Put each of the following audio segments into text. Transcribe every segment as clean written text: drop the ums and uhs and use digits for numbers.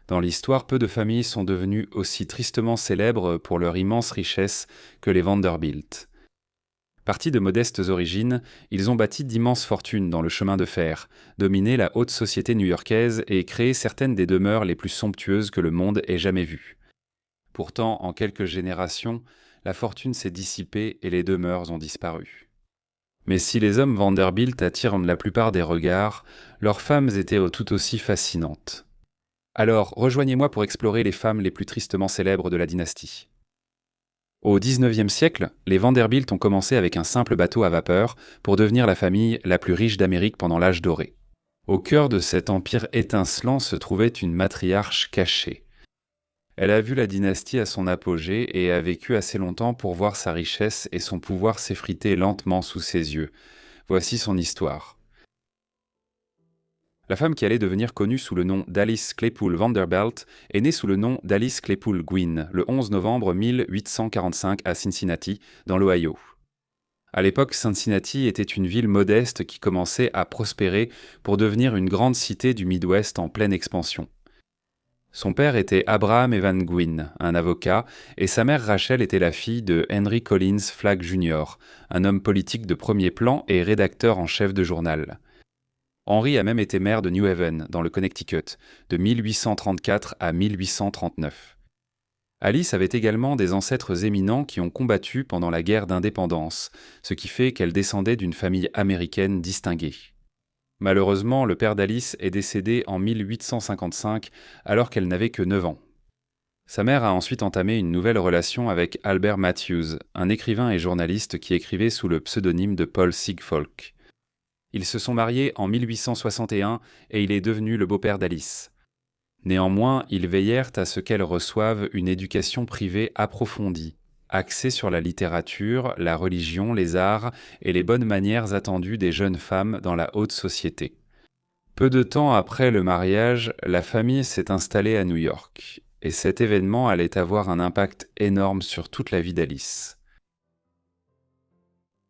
Dans l'histoire, peu de familles sont devenues aussi tristement célèbres pour leur immense richesse que les Vanderbilt. Partis de modestes origines, ils ont bâti d'immenses fortunes dans le chemin de fer, dominé la haute société new-yorkaise et créé certaines des demeures les plus somptueuses que le monde ait jamais vues. Pourtant, en quelques générations, la fortune s'est dissipée et les demeures ont disparu. Mais si les hommes Vanderbilt attirent la plupart des regards, leurs femmes étaient tout aussi fascinantes. Alors, rejoignez-moi pour explorer les femmes les plus tristement célèbres de la dynastie. Au XIXe siècle, les Vanderbilt ont commencé avec un simple bateau à vapeur pour devenir la famille la plus riche d'Amérique pendant l'âge doré. Au cœur de cet empire étincelant se trouvait une matriarche cachée. Elle a vu la dynastie à son apogée et a vécu assez longtemps pour voir sa richesse et son pouvoir s'effriter lentement sous ses yeux. Voici son histoire. La femme qui allait devenir connue sous le nom d'Alice Claypool Vanderbilt est née sous le nom d'Alice Claypool Gwynne le 11 novembre 1845 à Cincinnati, dans l'Ohio. À l'époque, Cincinnati était une ville modeste qui commençait à prospérer pour devenir une grande cité du Midwest en pleine expansion. Son père était Abraham Evan Gwynne, un avocat, et sa mère Rachel était la fille de Henry Collins Flagg Jr., un homme politique de premier plan et rédacteur en chef de journal. Henry a même été maire de New Haven, dans le Connecticut, de 1834 à 1839. Alice avait également des ancêtres éminents qui ont combattu pendant la guerre d'indépendance, ce qui fait qu'elle descendait d'une famille américaine distinguée. Malheureusement, le père d'Alice est décédé en 1855 alors qu'elle n'avait que 9 ans. Sa mère a ensuite entamé une nouvelle relation avec Albert Matthews, un écrivain et journaliste qui écrivait sous le pseudonyme de Paul Sigfolk. Ils se sont mariés en 1861 et il est devenu le beau-père d'Alice. Néanmoins, ils veillèrent à ce qu'elle reçoive une éducation privée approfondie, axée sur la littérature, la religion, les arts et les bonnes manières attendues des jeunes femmes dans la haute société. Peu de temps après le mariage, la famille s'est installée à New York, et cet événement allait avoir un impact énorme sur toute la vie d'Alice.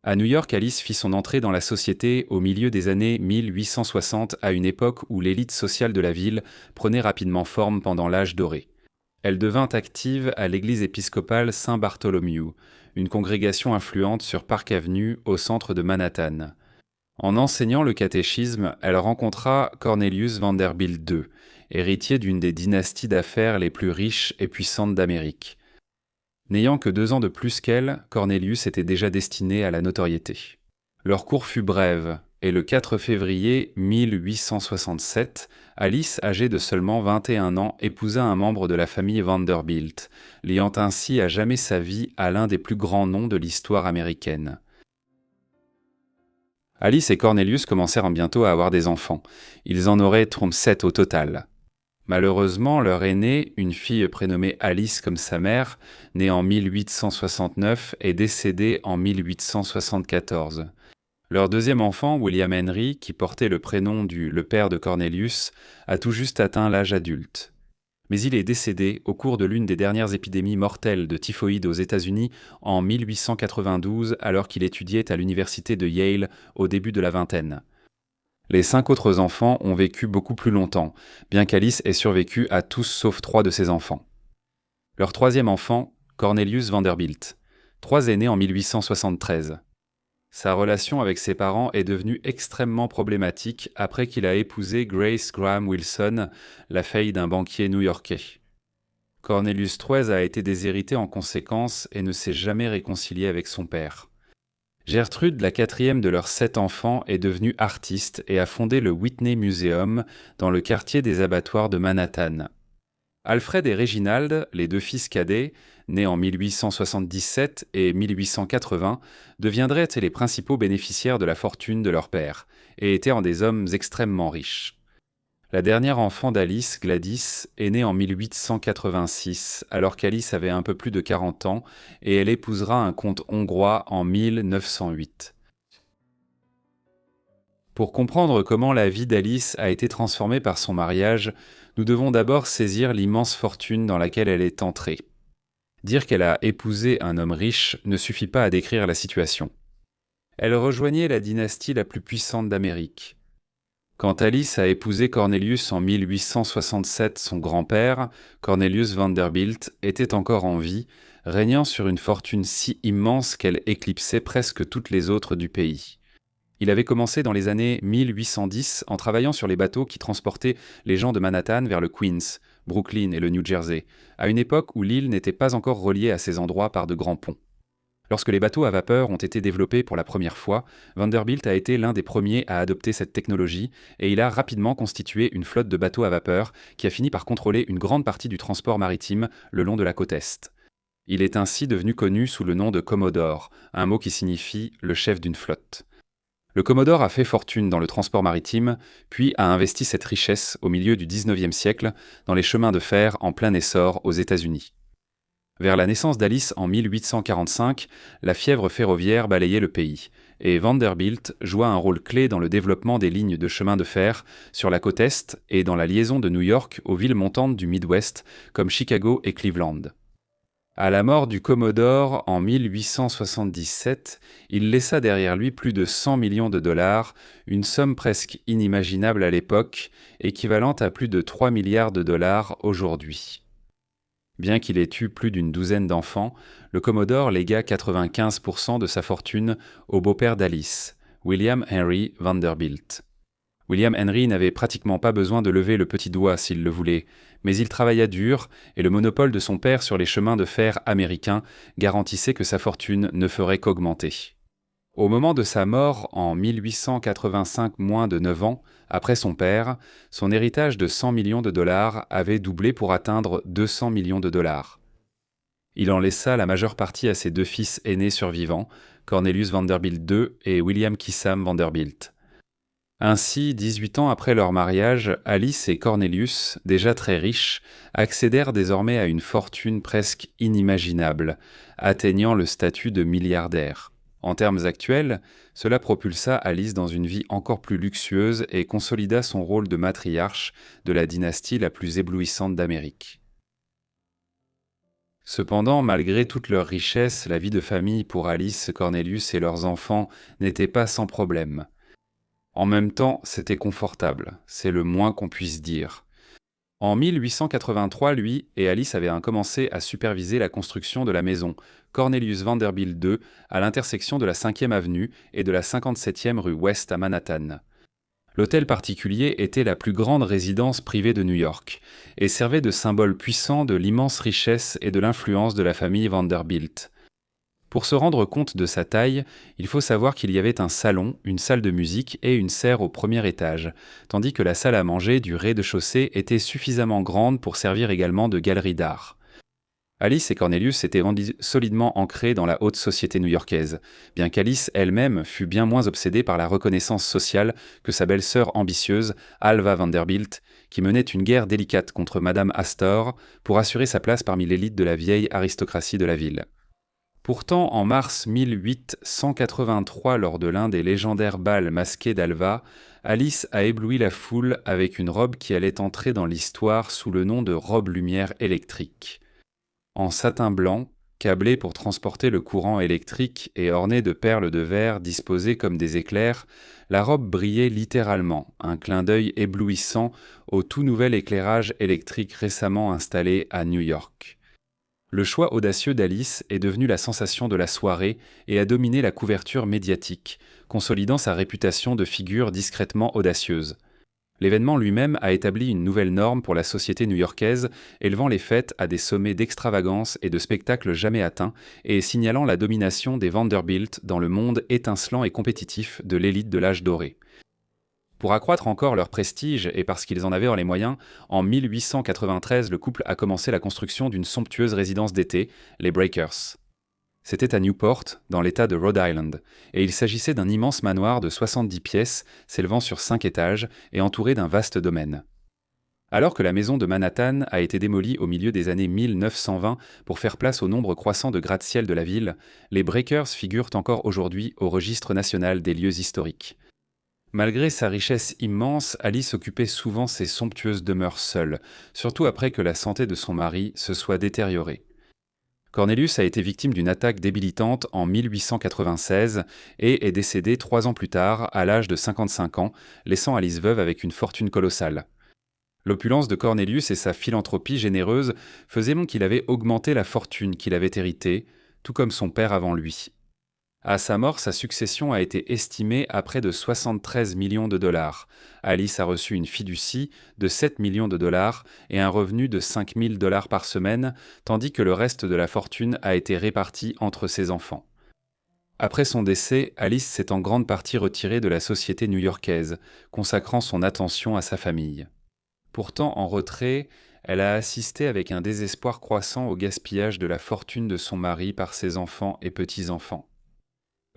À New York, Alice fit son entrée dans la société au milieu des années 1860, à une époque où l'élite sociale de la ville prenait rapidement forme pendant l'âge doré. Elle devint active à l'église épiscopale Saint-Bartholomew, une congrégation influente sur Park Avenue au centre de Manhattan. En enseignant le catéchisme, elle rencontra Cornelius Vanderbilt II, héritier d'une des dynasties d'affaires les plus riches et puissantes d'Amérique. N'ayant que 2 ans de plus qu'elle, Cornelius était déjà destiné à la notoriété. Leur cour fut brève, et le 4 février 1867, Alice, âgée de seulement 21 ans, épousa un membre de la famille Vanderbilt, liant ainsi à jamais sa vie à l'un des plus grands noms de l'histoire américaine. Alice et Cornelius commencèrent bientôt à avoir des enfants. Ils en auraient 37 au total. Malheureusement, leur aînée, une fille prénommée Alice comme sa mère, née en 1869, est décédée en 1874. Leur deuxième enfant, William Henry, qui portait le prénom le père de Cornelius, a tout juste atteint l'âge adulte. Mais il est décédé au cours de l'une des dernières épidémies mortelles de typhoïde aux États-Unis en 1892, alors qu'il étudiait à l'université de Yale au début de la vingtaine. Les 5 autres enfants ont vécu beaucoup plus longtemps, bien qu'Alice ait survécu à tous sauf 3 de ses enfants. Leur troisième enfant, Cornelius Vanderbilt. 3 est né en 1873. Sa relation avec ses parents est devenue extrêmement problématique après qu'il a épousé Grace Graham Wilson, la fille d'un banquier new-yorkais. Cornelius III a été déshérité en conséquence et ne s'est jamais réconcilié avec son père. Gertrude, la 4e de leurs 7 enfants, est devenue artiste et a fondé le Whitney Museum dans le quartier des abattoirs de Manhattan. Alfred et Reginald, les 2 fils cadets, nés en 1877 et 1880, deviendraient les principaux bénéficiaires de la fortune de leur père et étaient des hommes extrêmement riches. La dernière enfant d'Alice, Gladys, est née en 1886, alors qu'Alice avait un peu plus de 40 ans, et elle épousera un comte hongrois en 1908. Pour comprendre comment la vie d'Alice a été transformée par son mariage, nous devons d'abord saisir l'immense fortune dans laquelle elle est entrée. Dire qu'elle a épousé un homme riche ne suffit pas à décrire la situation. Elle rejoignait la dynastie la plus puissante d'Amérique. Quand Alice a épousé Cornelius en 1867, son grand-père, Cornelius Vanderbilt, était encore en vie, régnant sur une fortune si immense qu'elle éclipsait presque toutes les autres du pays. Il avait commencé dans les années 1810 en travaillant sur les bateaux qui transportaient les gens de Manhattan vers le Queens, Brooklyn et le New Jersey, à une époque où l'île n'était pas encore reliée à ces endroits par de grands ponts. Lorsque les bateaux à vapeur ont été développés pour la première fois, Vanderbilt a été l'un des premiers à adopter cette technologie et il a rapidement constitué une flotte de bateaux à vapeur qui a fini par contrôler une grande partie du transport maritime le long de la côte Est. Il est ainsi devenu connu sous le nom de Commodore, un mot qui signifie le chef d'une flotte. Le Commodore a fait fortune dans le transport maritime, puis a investi cette richesse au milieu du XIXe siècle dans les chemins de fer en plein essor aux États-Unis. Vers la naissance d'Alice en 1845, la fièvre ferroviaire balayait le pays, et Vanderbilt joua un rôle clé dans le développement des lignes de chemin de fer sur la côte Est et dans la liaison de New York aux villes montantes du Midwest comme Chicago et Cleveland. À la mort du Commodore en 1877, il laissa derrière lui plus de 100 millions de dollars, une somme presque inimaginable à l'époque, équivalente à plus de 3 milliards de dollars aujourd'hui. Bien qu'il ait eu plus d'une douzaine d'enfants, le Commodore légua 95% de sa fortune au beau-père d'Alice, William Henry Vanderbilt. William Henry n'avait pratiquement pas besoin de lever le petit doigt s'il le voulait, mais il travailla dur et le monopole de son père sur les chemins de fer américains garantissait que sa fortune ne ferait qu'augmenter. Au moment de sa mort, en 1885, moins de 9 ans, après son père, son héritage de 100 millions de dollars avait doublé pour atteindre 200 millions de dollars. Il en laissa la majeure partie à ses deux fils aînés survivants, Cornelius Vanderbilt II et William Kissam Vanderbilt. Ainsi, 18 ans après leur mariage, Alice et Cornelius, déjà très riches, accédèrent désormais à une fortune presque inimaginable, atteignant le statut de milliardaire. En termes actuels, cela propulsa Alice dans une vie encore plus luxueuse et consolida son rôle de matriarche de la dynastie la plus éblouissante d'Amérique. Cependant, malgré toute leur richesse, la vie de famille pour Alice, Cornelius et leurs enfants n'était pas sans problème. En même temps, c'était confortable, c'est le moins qu'on puisse dire. En 1883, lui et Alice avaient commencé à superviser la construction de la maison Cornelius Vanderbilt II à l'intersection de la 5e avenue et de la 57e rue Ouest à Manhattan. L'hôtel particulier était la plus grande résidence privée de New York et servait de symbole puissant de l'immense richesse et de l'influence de la famille Vanderbilt. Pour se rendre compte de sa taille, il faut savoir qu'il y avait un salon, une salle de musique et une serre au premier étage, tandis que la salle à manger du rez-de-chaussée était suffisamment grande pour servir également de galerie d'art. Alice et Cornelius étaient solidement ancrés dans la haute société new-yorkaise, bien qu'Alice elle-même fût bien moins obsédée par la reconnaissance sociale que sa belle-sœur ambitieuse, Alva Vanderbilt, qui menait une guerre délicate contre Madame Astor pour assurer sa place parmi l'élite de la vieille aristocratie de la ville. Pourtant, en mars 1883, lors de l'un des légendaires bals masqués d'Alva, Alice a ébloui la foule avec une robe qui allait entrer dans l'histoire sous le nom de robe lumière électrique. En satin blanc, câblée pour transporter le courant électrique et ornée de perles de verre disposées comme des éclairs, la robe brillait littéralement, un clin d'œil éblouissant au tout nouvel éclairage électrique récemment installé à New York. Le choix audacieux d'Alice est devenu la sensation de la soirée et a dominé la couverture médiatique, consolidant sa réputation de figure discrètement audacieuse. L'événement lui-même a établi une nouvelle norme pour la société new-yorkaise, élevant les fêtes à des sommets d'extravagance et de spectacles jamais atteints, et signalant la domination des Vanderbilt dans le monde étincelant et compétitif de l'élite de l'âge doré. Pour accroître encore leur prestige, et parce qu'ils en avaient les moyens, en 1893, le couple a commencé la construction d'une somptueuse résidence d'été, les Breakers. C'était à Newport, dans l'État de Rhode Island, et il s'agissait d'un immense manoir de 70 pièces, s'élevant sur 5 étages et entouré d'un vaste domaine. Alors que la maison de Manhattan a été démolie au milieu des années 1920 pour faire place au nombre croissant de gratte-ciel de la ville, les Breakers figurent encore aujourd'hui au registre national des lieux historiques. Malgré sa richesse immense, Alice occupait souvent ses somptueuses demeures seule, surtout après que la santé de son mari se soit détériorée. Cornelius a été victime d'une attaque débilitante en 1896 et est décédé 3 ans plus tard, à l'âge de 55 ans, laissant Alice veuve avec une fortune colossale. L'opulence de Cornelius et sa philanthropie généreuse faisaient qu'il avait augmenté la fortune qu'il avait héritée, tout comme son père avant lui. À sa mort, sa succession a été estimée à près de 73 millions de dollars. Alice a reçu une fiducie de 7 millions de dollars et un revenu de 5 000 dollars par semaine, tandis que le reste de la fortune a été réparti entre ses enfants. Après son décès, Alice s'est en grande partie retirée de la société new-yorkaise, consacrant son attention à sa famille. Pourtant, en retrait, elle a assisté avec un désespoir croissant au gaspillage de la fortune de son mari par ses enfants et petits-enfants.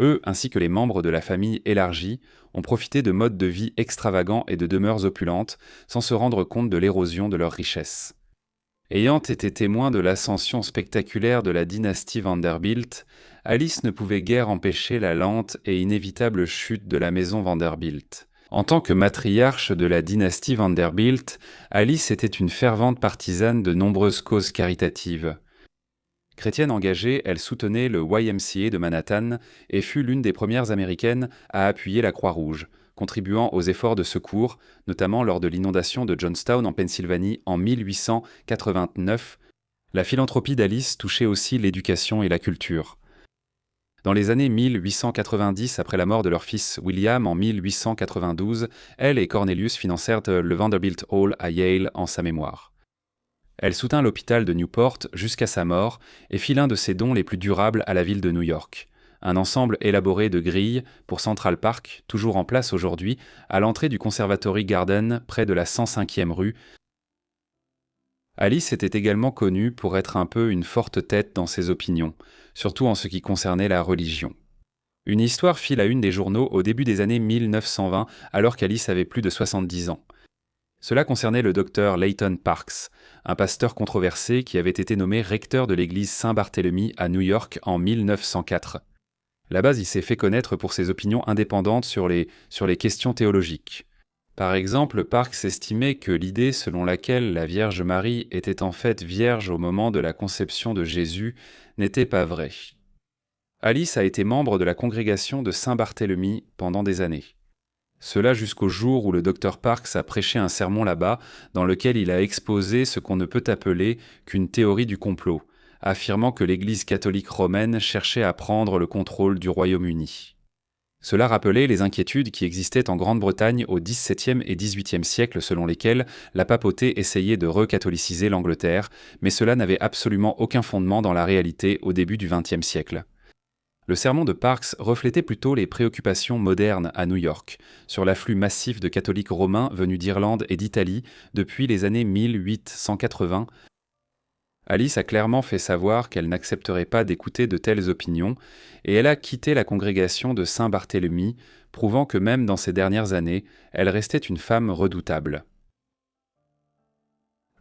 Eux, ainsi que les membres de la famille élargie, ont profité de modes de vie extravagants et de demeures opulentes, sans se rendre compte de l'érosion de leurs richesses. Ayant été témoin de l'ascension spectaculaire de la dynastie Vanderbilt, Alice ne pouvait guère empêcher la lente et inévitable chute de la maison Vanderbilt. En tant que matriarche de la dynastie Vanderbilt, Alice était une fervente partisane de nombreuses causes caritatives. Chrétienne engagée, elle soutenait le YMCA de Manhattan et fut l'une des premières américaines à appuyer la Croix-Rouge, contribuant aux efforts de secours, notamment lors de l'inondation de Johnstown en Pennsylvanie en 1889. La philanthropie d'Alice touchait aussi l'éducation et la culture. Dans les années 1890, après la mort de leur fils William en 1892, elle et Cornelius financèrent le Vanderbilt Hall à Yale en sa mémoire. Elle soutint l'hôpital de Newport jusqu'à sa mort et fit l'un de ses dons les plus durables à la ville de New York. Un ensemble élaboré de grilles pour Central Park, toujours en place aujourd'hui, à l'entrée du Conservatory Garden, près de la 105e rue. Alice était également connue pour être un peu une forte tête dans ses opinions, surtout en ce qui concernait la religion. Une histoire fit la une des journaux au début des années 1920, alors qu'Alice avait plus de 70 ans. Cela concernait le docteur Layton Parks, un pasteur controversé qui avait été nommé recteur de l'église Saint-Barthélemy à New York en 1904. Là-bas, il s'est fait connaître pour ses opinions indépendantes sur les questions théologiques. Par exemple, Parks estimait que l'idée selon laquelle la Vierge Marie était en fait vierge au moment de la conception de Jésus n'était pas vraie. Alice a été membre de la congrégation de Saint-Barthélemy pendant des années. Cela jusqu'au jour où le docteur Parks a prêché un sermon là-bas dans lequel il a exposé ce qu'on ne peut appeler qu'une théorie du complot, affirmant que l'Église catholique romaine cherchait à prendre le contrôle du Royaume-Uni. Cela rappelait les inquiétudes qui existaient en Grande-Bretagne au XVIIe et XVIIIe siècle selon lesquelles la papauté essayait de recatholiciser l'Angleterre, mais cela n'avait absolument aucun fondement dans la réalité au début du XXe siècle. Le sermon de Parks reflétait plutôt les préoccupations modernes à New York, sur l'afflux massif de catholiques romains venus d'Irlande et d'Italie depuis les années 1880. Alice a clairement fait savoir qu'elle n'accepterait pas d'écouter de telles opinions, et elle a quitté la congrégation de Saint-Barthélemy, prouvant que même dans ces dernières années, elle restait une femme redoutable.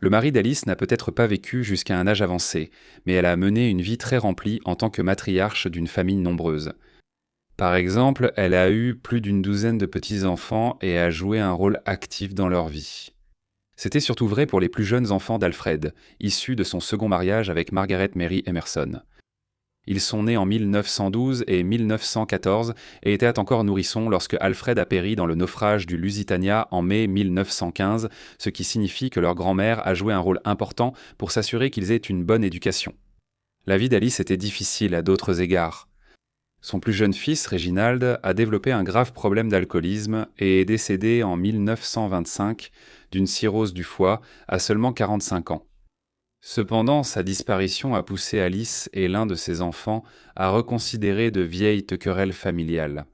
Le mari d'Alice n'a peut-être pas vécu jusqu'à un âge avancé, mais elle a mené une vie très remplie en tant que matriarche d'une famille nombreuse. Par exemple, elle a eu plus d'une douzaine de petits-enfants et a joué un rôle actif dans leur vie. C'était surtout vrai pour les plus jeunes enfants d'Alfred, issus de son second mariage avec Margaret Mary Emerson. Ils sont nés en 1912 et 1914 et étaient encore nourrissons lorsque Alfred a péri dans le naufrage du Lusitania en mai 1915, ce qui signifie que leur grand-mère a joué un rôle important pour s'assurer qu'ils aient une bonne éducation. La vie d'Alice était difficile à d'autres égards. Son plus jeune fils, Reginald, a développé un grave problème d'alcoolisme et est décédé en 1925 d'une cirrhose du foie à seulement 45 ans. Cependant, sa disparition a poussé Alice et l'un de ses enfants à reconsidérer de vieilles querelles familiales.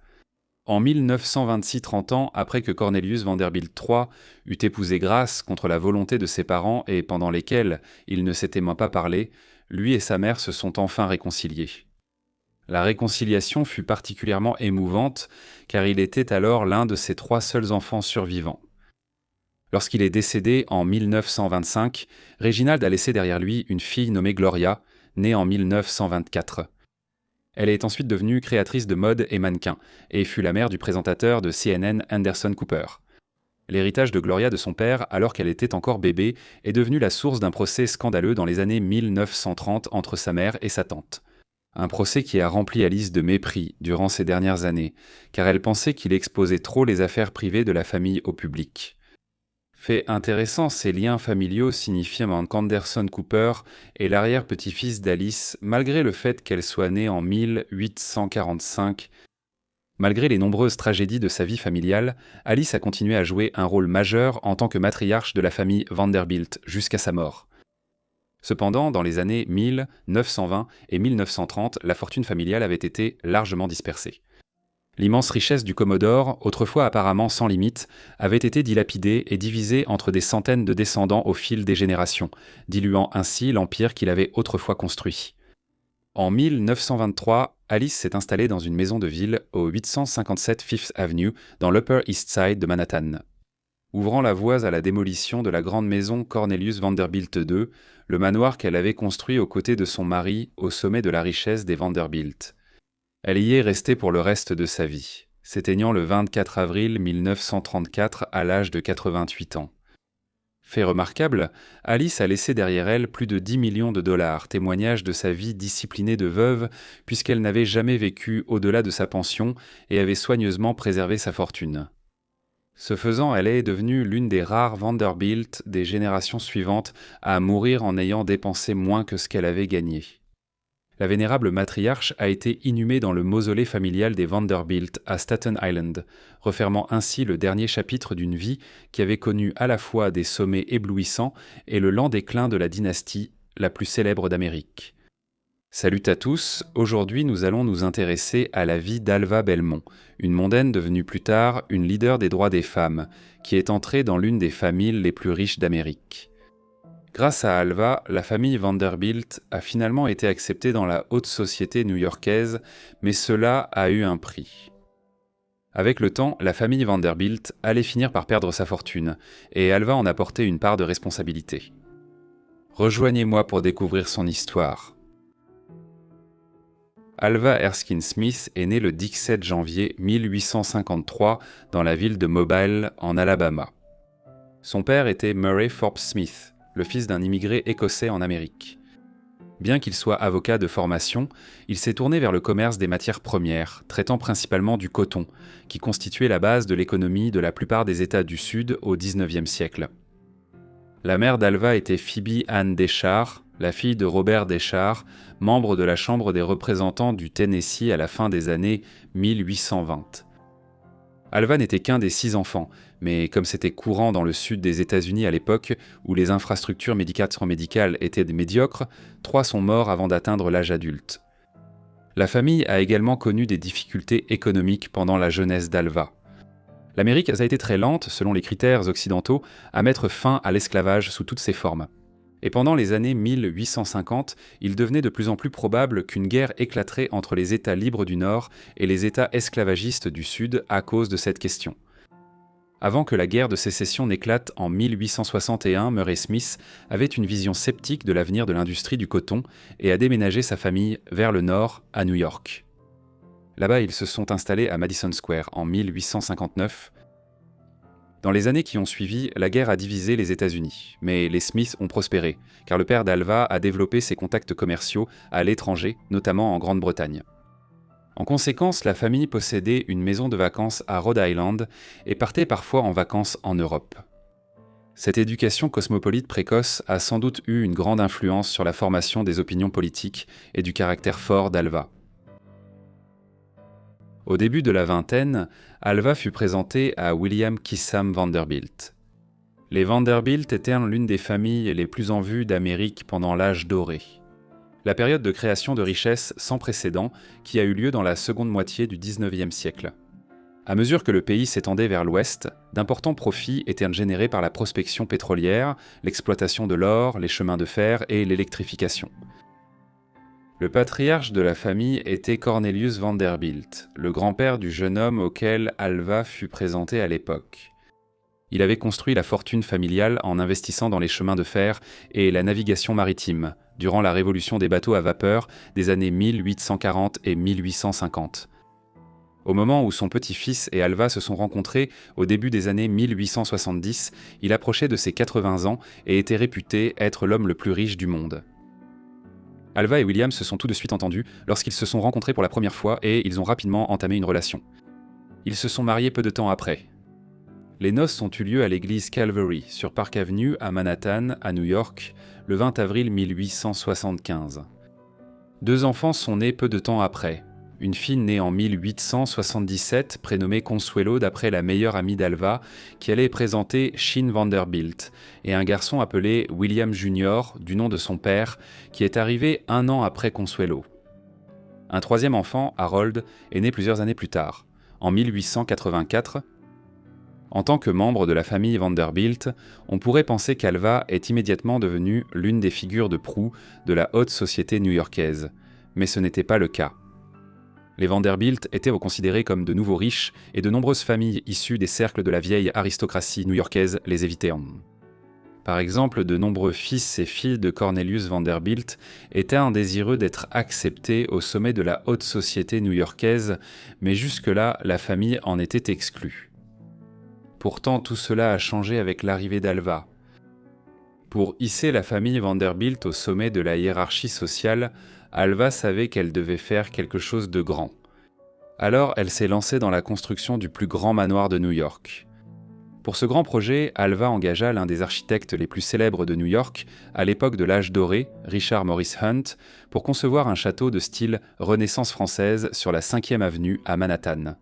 En 1926, 30 ans après que Cornelius Vanderbilt III eut épousé Grace contre la volonté de ses parents et pendant lesquelles ils ne s'étaient même pas parlé, lui et sa mère se sont enfin réconciliés. La réconciliation fut particulièrement émouvante car il était alors l'un de ses 3 seuls enfants survivants. Lorsqu'il est décédé en 1925, Reginald a laissé derrière lui une fille nommée Gloria, née en 1924. Elle est ensuite devenue créatrice de mode et mannequin, et fut la mère du présentateur de CNN Anderson Cooper. L'héritage de Gloria de son père, alors qu'elle était encore bébé, est devenu la source d'un procès scandaleux dans les années 1930 entre sa mère et sa tante. Un procès qui a rempli Alice de mépris durant ces dernières années, car elle pensait qu'il exposait trop les affaires privées de la famille au public. Fait intéressant, ces liens familiaux signifient qu'Anderson Cooper est l'arrière-petit-fils d'Alice, malgré le fait qu'elle soit née en 1845. Malgré les nombreuses tragédies de sa vie familiale, Alice a continué à jouer un rôle majeur en tant que matriarche de la famille Vanderbilt jusqu'à sa mort. Cependant, dans les années 1920 et 1930, la fortune familiale avait été largement dispersée. L'immense richesse du Commodore, autrefois apparemment sans limite, avait été dilapidée et divisée entre des centaines de descendants au fil des générations, diluant ainsi l'empire qu'il avait autrefois construit. En 1923, Alice s'est installée dans une maison de ville au 857 Fifth Avenue, dans l'Upper East Side de Manhattan. Ouvrant la voie à la démolition de la grande maison Cornelius Vanderbilt II, le manoir qu'elle avait construit aux côtés de son mari au sommet de la richesse des Vanderbilt. Elle y est restée pour le reste de sa vie, s'éteignant le 24 avril 1934 à l'âge de 88 ans. Fait remarquable, Alice a laissé derrière elle plus de 10 millions de dollars, témoignage de sa vie disciplinée de veuve, puisqu'elle n'avait jamais vécu au-delà de sa pension et avait soigneusement préservé sa fortune. Ce faisant, elle est devenue l'une des rares Vanderbilt des générations suivantes à mourir en ayant dépensé moins que ce qu'elle avait gagné. La vénérable matriarche a été inhumée dans le mausolée familial des Vanderbilt à Staten Island, refermant ainsi le dernier chapitre d'une vie qui avait connu à la fois des sommets éblouissants et le lent déclin de la dynastie la plus célèbre d'Amérique. Salut à tous, aujourd'hui nous allons nous intéresser à la vie d'Alva Belmont, une mondaine devenue plus tard une leader des droits des femmes, qui est entrée dans l'une des familles les plus riches d'Amérique. Grâce à Alva, la famille Vanderbilt a finalement été acceptée dans la haute société new-yorkaise, mais cela a eu un prix. Avec le temps, la famille Vanderbilt allait finir par perdre sa fortune, et Alva en a porté une part de responsabilité. Rejoignez-moi pour découvrir son histoire. Alva Erskine Smith est née le 17 janvier 1853 dans la ville de Mobile, en Alabama. Son père était Murray Forbes Smith, le fils d'un immigré écossais en Amérique. Bien qu'il soit avocat de formation, il s'est tourné vers le commerce des matières premières, traitant principalement du coton, qui constituait la base de l'économie de la plupart des États du Sud au XIXe siècle. La mère d'Alva était Phoebe Ann Deschars, la fille de Robert Deschars, membre de la Chambre des représentants du Tennessee à la fin des années 1820. Alva n'était qu'un des 6 enfants, mais comme c'était courant dans le sud des États-Unis à l'époque, où les infrastructures médicales étaient médiocres, 3 sont morts avant d'atteindre l'âge adulte. La famille a également connu des difficultés économiques pendant la jeunesse d'Alva. L'Amérique a été très lente, selon les critères occidentaux, à mettre fin à l'esclavage sous toutes ses formes. Et pendant les années 1850, il devenait de plus en plus probable qu'une guerre éclaterait entre les États libres du Nord et les États esclavagistes du Sud à cause de cette question. Avant que la guerre de sécession n'éclate en 1861, Murray Smith avait une vision sceptique de l'avenir de l'industrie du coton et a déménagé sa famille vers le nord, à New York. Là-bas, ils se sont installés à Madison Square en 1859. Dans les années qui ont suivi, la guerre a divisé les États-Unis, mais les Smiths ont prospéré, car le père d'Alva a développé ses contacts commerciaux à l'étranger, notamment en Grande-Bretagne. En conséquence, la famille possédait une maison de vacances à Rhode Island et partait parfois en vacances en Europe. Cette éducation cosmopolite précoce a sans doute eu une grande influence sur la formation des opinions politiques et du caractère fort d'Alva. Au début de la vingtaine, Alva fut présentée à William Kissam Vanderbilt. Les Vanderbilt étaient l'une des familles les plus en vue d'Amérique pendant l'âge doré. La période de création de richesses sans précédent qui a eu lieu dans la seconde moitié du XIXe siècle. À mesure que le pays s'étendait vers l'ouest, d'importants profits étaient générés par la prospection pétrolière, l'exploitation de l'or, les chemins de fer et l'électrification. Le patriarche de la famille était Cornelius Vanderbilt, le grand-père du jeune homme auquel Alva fut présentée à l'époque. Il avait construit la fortune familiale en investissant dans les chemins de fer et la navigation maritime, durant la révolution des bateaux à vapeur des années 1840 et 1850. Au moment où son petit-fils et Alva se sont rencontrés au début des années 1870, il approchait de ses 80 ans et était réputé être l'homme le plus riche du monde. Alva et William se sont tout de suite entendus lorsqu'ils se sont rencontrés pour la première fois et ils ont rapidement entamé une relation. Ils se sont mariés peu de temps après. Les noces ont eu lieu à l'église Calvary, sur Park Avenue, à Manhattan, à New York, le 20 avril 1875. 2 enfants sont nés peu de temps après. Une fille née en 1877, prénommée Consuelo d'après la meilleure amie d'Alva, qui allait présenter Sheen Vanderbilt, et un garçon appelé William Jr., du nom de son père, qui est arrivé 1 an après Consuelo. Un 3e enfant, Harold, est né plusieurs années plus tard, en 1884. En tant que membre de la famille Vanderbilt, on pourrait penser qu'Alva est immédiatement devenue l'une des figures de proue de la haute société new-yorkaise, mais ce n'était pas le cas. Les Vanderbilt étaient considérés comme de nouveaux riches et de nombreuses familles issues des cercles de la vieille aristocratie new-yorkaise les évitaient. Par exemple, de nombreux fils et filles de Cornelius Vanderbilt étaient indésireux d'être acceptés au sommet de la haute société new-yorkaise, mais jusque-là, la famille en était exclue. Pourtant, tout cela a changé avec l'arrivée d'Alva. Pour hisser la famille Vanderbilt au sommet de la hiérarchie sociale, Alva savait qu'elle devait faire quelque chose de grand. Alors, elle s'est lancée dans la construction du plus grand manoir de New York. Pour ce grand projet, Alva engagea l'un des architectes les plus célèbres de New York, à l'époque de l'âge doré, Richard Morris Hunt, pour concevoir un château de style Renaissance française sur la 5e avenue à Manhattan.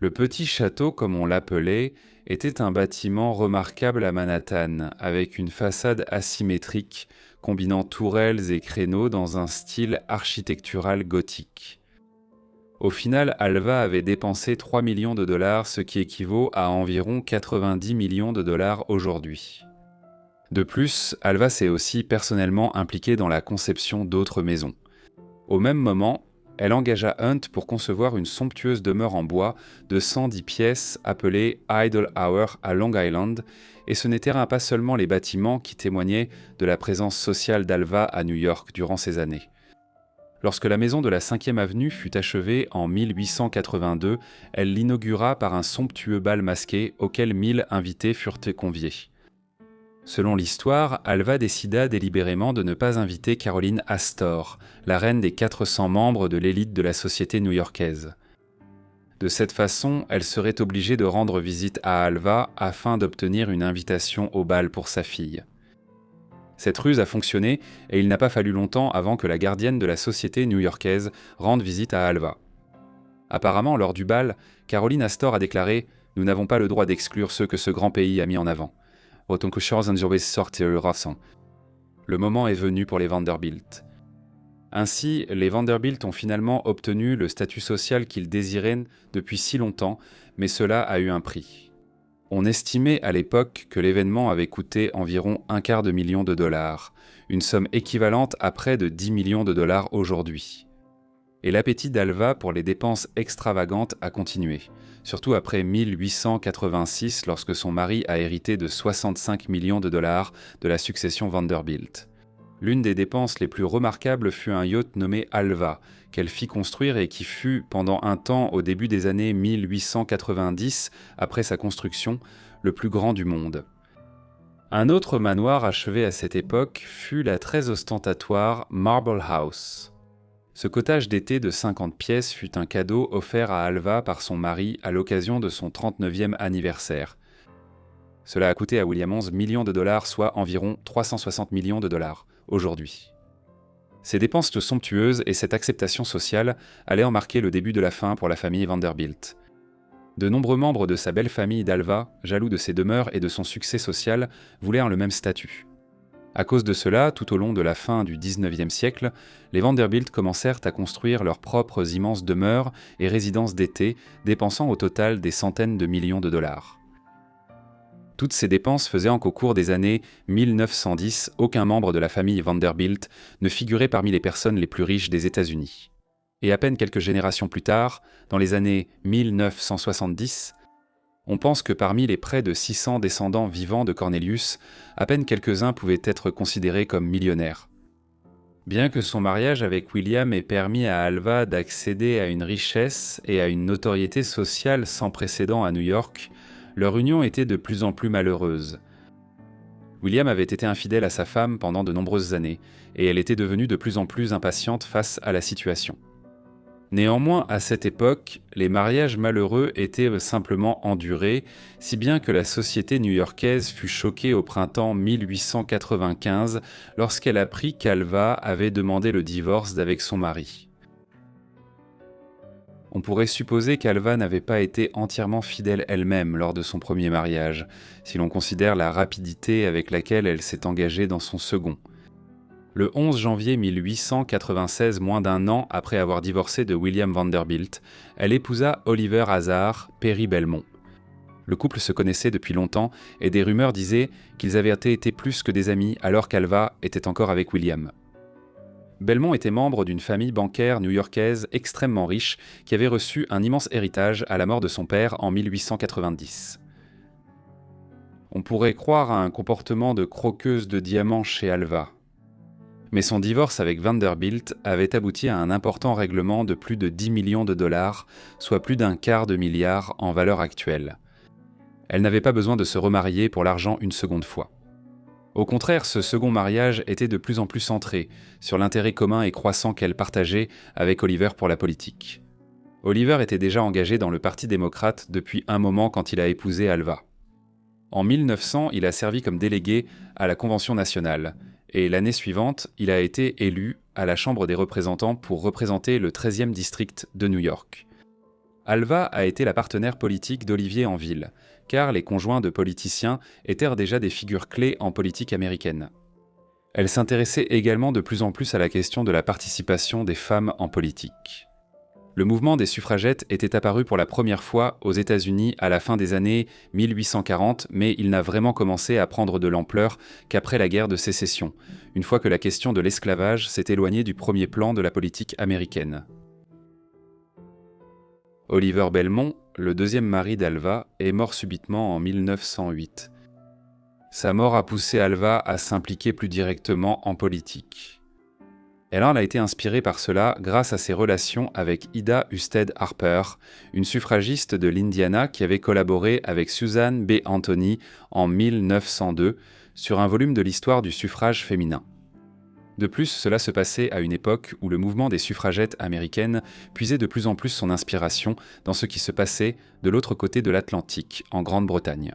Le petit château, comme on l'appelait, était un bâtiment remarquable à Manhattan, avec une façade asymétrique, combinant tourelles et créneaux dans un style architectural gothique. Au final, Alva avait dépensé 3 millions de dollars, ce qui équivaut à environ 90 millions de dollars aujourd'hui. De plus, Alva s'est aussi personnellement impliquée dans la conception d'autres maisons. Au même moment, elle engagea Hunt pour concevoir une somptueuse demeure en bois de 110 pièces appelée Idle Hour à Long Island, et ce n'étaient pas seulement les bâtiments qui témoignaient de la présence sociale d'Alva à New York durant ces années. Lorsque la maison de la 5e avenue fut achevée en 1882, elle l'inaugura par un somptueux bal masqué auquel 1000 invités furent conviés. Selon l'histoire, Alva décida délibérément de ne pas inviter Caroline Astor, la reine des 400 membres de l'élite de la société new-yorkaise. De cette façon, elle serait obligée de rendre visite à Alva afin d'obtenir une invitation au bal pour sa fille. Cette ruse a fonctionné et il n'a pas fallu longtemps avant que la gardienne de la société new-yorkaise rende visite à Alva. Apparemment, lors du bal, Caroline Astor a déclaré « Nous n'avons pas le droit d'exclure ceux que ce grand pays a mis en avant. » Le moment est venu pour les Vanderbilt. Ainsi, les Vanderbilt ont finalement obtenu le statut social qu'ils désiraient depuis si longtemps, mais cela a eu un prix. On estimait à l'époque que l'événement avait coûté environ $250 000, une somme équivalente à près de 10 millions de dollars aujourd'hui. Et l'appétit d'Alva pour les dépenses extravagantes a continué, surtout après 1886 lorsque son mari a hérité de 65 millions de dollars de la succession Vanderbilt. L'une des dépenses les plus remarquables fut un yacht nommé Alva, qu'elle fit construire et qui fut, pendant un temps au début des années 1890, après sa construction, le plus grand du monde. Un autre manoir achevé à cette époque fut la très ostentatoire Marble House. Ce cottage d'été de 50 pièces fut un cadeau offert à Alva par son mari à l'occasion de son 39e anniversaire. Cela a coûté à William 11 millions de dollars, soit environ 360 millions de dollars, aujourd'hui. Ces dépenses somptueuses et cette acceptation sociale allaient en marquer le début de la fin pour la famille Vanderbilt. De nombreux membres de sa belle famille d'Alva, jaloux de ses demeures et de son succès social, voulaient le même statut. À cause de cela, tout au long de la fin du XIXe siècle, les Vanderbilt commencèrent à construire leurs propres immenses demeures et résidences d'été, dépensant au total des centaines de millions de dollars. Toutes ces dépenses faisaient qu'au cours des années 1910, aucun membre de la famille Vanderbilt ne figurait parmi les personnes les plus riches des États-Unis. Et à peine quelques générations plus tard, dans les années 1970, on pense que parmi les près de 600 descendants vivants de Cornelius, à peine quelques-uns pouvaient être considérés comme millionnaires. Bien que son mariage avec William ait permis à Alva d'accéder à une richesse et à une notoriété sociale sans précédent à New York, leur union était de plus en plus malheureuse. William avait été infidèle à sa femme pendant de nombreuses années, et elle était devenue de plus en plus impatiente face à la situation. Néanmoins, à cette époque, les mariages malheureux étaient simplement endurés, si bien que la société new-yorkaise fut choquée au printemps 1895 lorsqu'elle apprit qu'Alva avait demandé le divorce d'avec son mari. On pourrait supposer qu'Alva n'avait pas été entièrement fidèle elle-même lors de son premier mariage, si l'on considère la rapidité avec laquelle elle s'est engagée dans son second. Le 11 janvier 1896, moins d'un an après avoir divorcé de William Vanderbilt, elle épousa Oliver Hazard, Perry Belmont. Le couple se connaissait depuis longtemps et des rumeurs disaient qu'ils avaient été plus que des amis alors qu'Alva était encore avec William. Belmont était membre d'une famille bancaire new-yorkaise extrêmement riche qui avait reçu un immense héritage à la mort de son père en 1890. On pourrait croire à un comportement de croqueuse de diamants chez Alva. Mais son divorce avec Vanderbilt avait abouti à un important règlement de plus de 10 millions de dollars, soit plus d'un quart de milliard en valeur actuelle. Elle n'avait pas besoin de se remarier pour l'argent une seconde fois. Au contraire, ce second mariage était de plus en plus centré sur l'intérêt commun et croissant qu'elle partageait avec Oliver pour la politique. Oliver était déjà engagé dans le Parti démocrate depuis un moment quand il a épousé Alva. En 1900, il a servi comme délégué à la Convention nationale, et l'année suivante, il a été élu à la Chambre des représentants pour représenter le 13e district de New York. Alva a été la partenaire politique d'Olivier en ville, car les conjoints de politiciens étaient déjà des figures clés en politique américaine. Elle s'intéressait également de plus en plus à la question de la participation des femmes en politique. Le mouvement des suffragettes était apparu pour la première fois aux États-Unis à la fin des années 1840, mais il n'a vraiment commencé à prendre de l'ampleur qu'après la guerre de sécession, une fois que la question de l'esclavage s'est éloignée du premier plan de la politique américaine. Oliver Belmont, le deuxième mari d'Alva, est mort subitement en 1908. Sa mort a poussé Alva à s'impliquer plus directement en politique. Elle en a été inspirée par cela grâce à ses relations avec Ida Husted Harper, une suffragiste de l'Indiana qui avait collaboré avec Susan B. Anthony en 1902 sur un volume de l'histoire du suffrage féminin. De plus, cela se passait à une époque où le mouvement des suffragettes américaines puisait de plus en plus son inspiration dans ce qui se passait de l'autre côté de l'Atlantique, en Grande-Bretagne.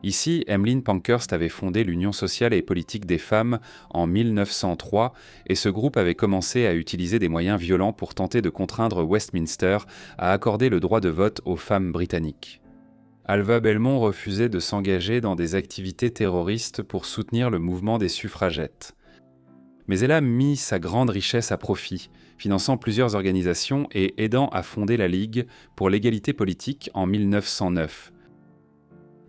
Ici, Emmeline Pankhurst avait fondé l'Union sociale et politique des femmes en 1903 et ce groupe avait commencé à utiliser des moyens violents pour tenter de contraindre Westminster à accorder le droit de vote aux femmes britanniques. Alva Belmont refusait de s'engager dans des activités terroristes pour soutenir le mouvement des suffragettes. Mais elle a mis sa grande richesse à profit, finançant plusieurs organisations et aidant à fonder la Ligue pour l'égalité politique en 1909.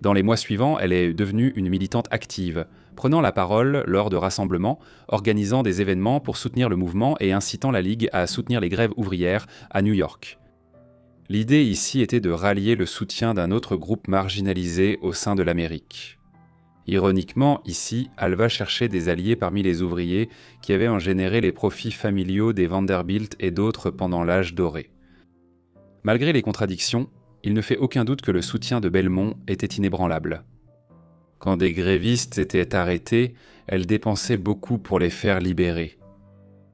Dans les mois suivants, elle est devenue une militante active, prenant la parole lors de rassemblements, organisant des événements pour soutenir le mouvement et incitant la Ligue à soutenir les grèves ouvrières à New York. L'idée ici était de rallier le soutien d'un autre groupe marginalisé au sein de l'Amérique. Ironiquement, ici, Alva cherchait des alliés parmi les ouvriers qui avaient en généré les profits familiaux des Vanderbilt et d'autres pendant l'âge doré. Malgré les contradictions, il ne fait aucun doute que le soutien de Belmont était inébranlable. Quand des grévistes étaient arrêtés, elle dépensait beaucoup pour les faire libérer.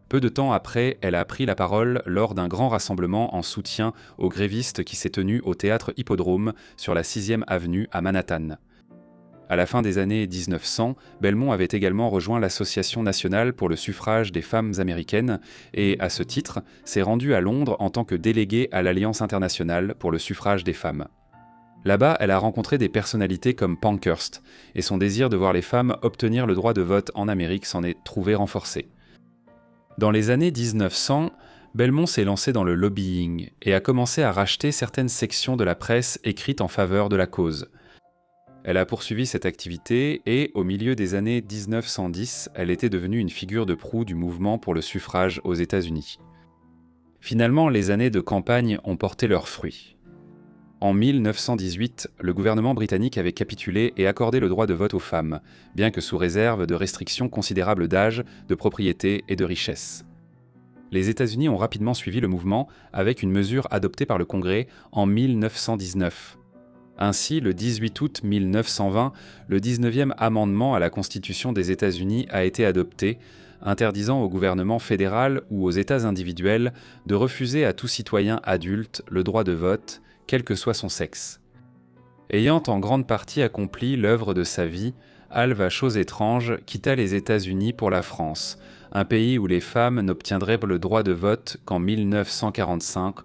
Peu de temps après, elle a pris la parole lors d'un grand rassemblement en soutien aux grévistes qui s'est tenu au théâtre Hippodrome sur la 6e avenue à Manhattan. À la fin des années 1900, Belmont avait également rejoint l'Association nationale pour le suffrage des femmes américaines et, à ce titre, s'est rendue à Londres en tant que déléguée à l'Alliance internationale pour le suffrage des femmes. Là-bas, elle a rencontré des personnalités comme Pankhurst, et son désir de voir les femmes obtenir le droit de vote en Amérique s'en est trouvé renforcé. Dans les années 1900, Belmont s'est lancée dans le lobbying et a commencé à racheter certaines sections de la presse écrites en faveur de la cause. Elle a poursuivi cette activité et, au milieu des années 1910, elle était devenue une figure de proue du mouvement pour le suffrage aux États-Unis. Finalement, les années de campagne ont porté leurs fruits. En 1918, le gouvernement britannique avait capitulé et accordé le droit de vote aux femmes, bien que sous réserve de restrictions considérables d'âge, de propriété et de richesse. Les États-Unis ont rapidement suivi le mouvement avec une mesure adoptée par le Congrès en 1919. Ainsi, le 18 août 1920, le 19e amendement à la Constitution des États-Unis a été adopté, interdisant au gouvernement fédéral ou aux États individuels de refuser à tout citoyen adulte le droit de vote, quel que soit son sexe. Ayant en grande partie accompli l'œuvre de sa vie, Alva Chose Étrange quitta les États-Unis pour la France, un pays où les femmes n'obtiendraient le droit de vote qu'en 1945.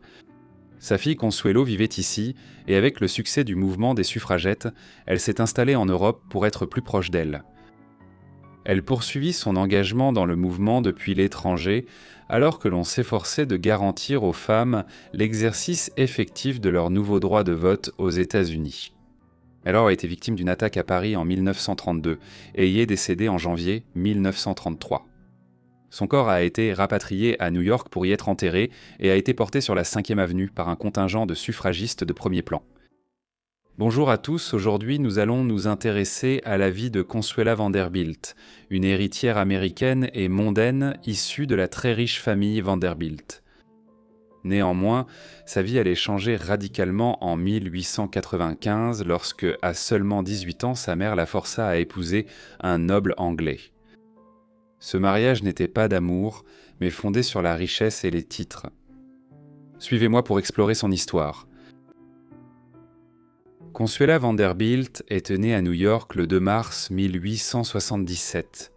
Sa fille Consuelo vivait ici, et avec le succès du mouvement des suffragettes, elle s'est installée en Europe pour être plus proche d'elle. Elle poursuivit son engagement dans le mouvement depuis l'étranger, alors que l'on s'efforçait de garantir aux femmes l'exercice effectif de leur nouveau droit de vote aux États-Unis. Elle a été victime d'une attaque à Paris en 1932 et y est décédée en janvier 1933. Son corps a été rapatrié à New York pour y être enterré et a été porté sur la 5e avenue par un contingent de suffragistes de premier plan. Bonjour à tous, aujourd'hui nous allons nous intéresser à la vie de Consuela Vanderbilt, une héritière américaine et mondaine issue de la très riche famille Vanderbilt. Néanmoins, sa vie allait changer radicalement en 1895 lorsque, à seulement 18 ans, sa mère la força à épouser un noble anglais. Ce mariage n'était pas d'amour, mais fondé sur la richesse et les titres. Suivez-moi pour explorer son histoire. Consuela Vanderbilt est née à New York le 2 mars 1877.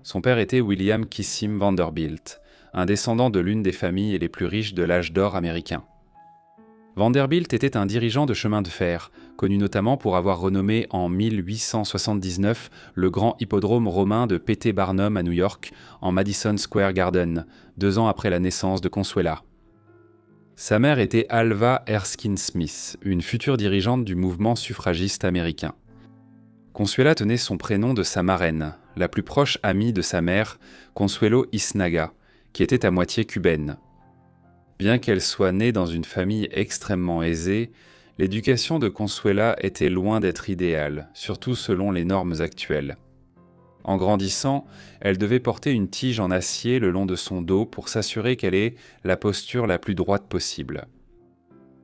Son père était William Kissim Vanderbilt, un descendant de l'une des familles les plus riches de l'âge d'or américain. Vanderbilt était un dirigeant de chemin de fer, connu notamment pour avoir renommé en 1879 le grand hippodrome romain de P.T. Barnum à New York, en Madison Square Garden, 2 ans après la naissance de Consuela. Sa mère était Alva Erskine Smith, une future dirigeante du mouvement suffragiste américain. Consuela tenait son prénom de sa marraine, la plus proche amie de sa mère, Consuelo Isnaga, qui était à moitié cubaine. Bien qu'elle soit née dans une famille extrêmement aisée, l'éducation de Consuela était loin d'être idéale, surtout selon les normes actuelles. En grandissant, elle devait porter une tige en acier le long de son dos pour s'assurer qu'elle ait la posture la plus droite possible.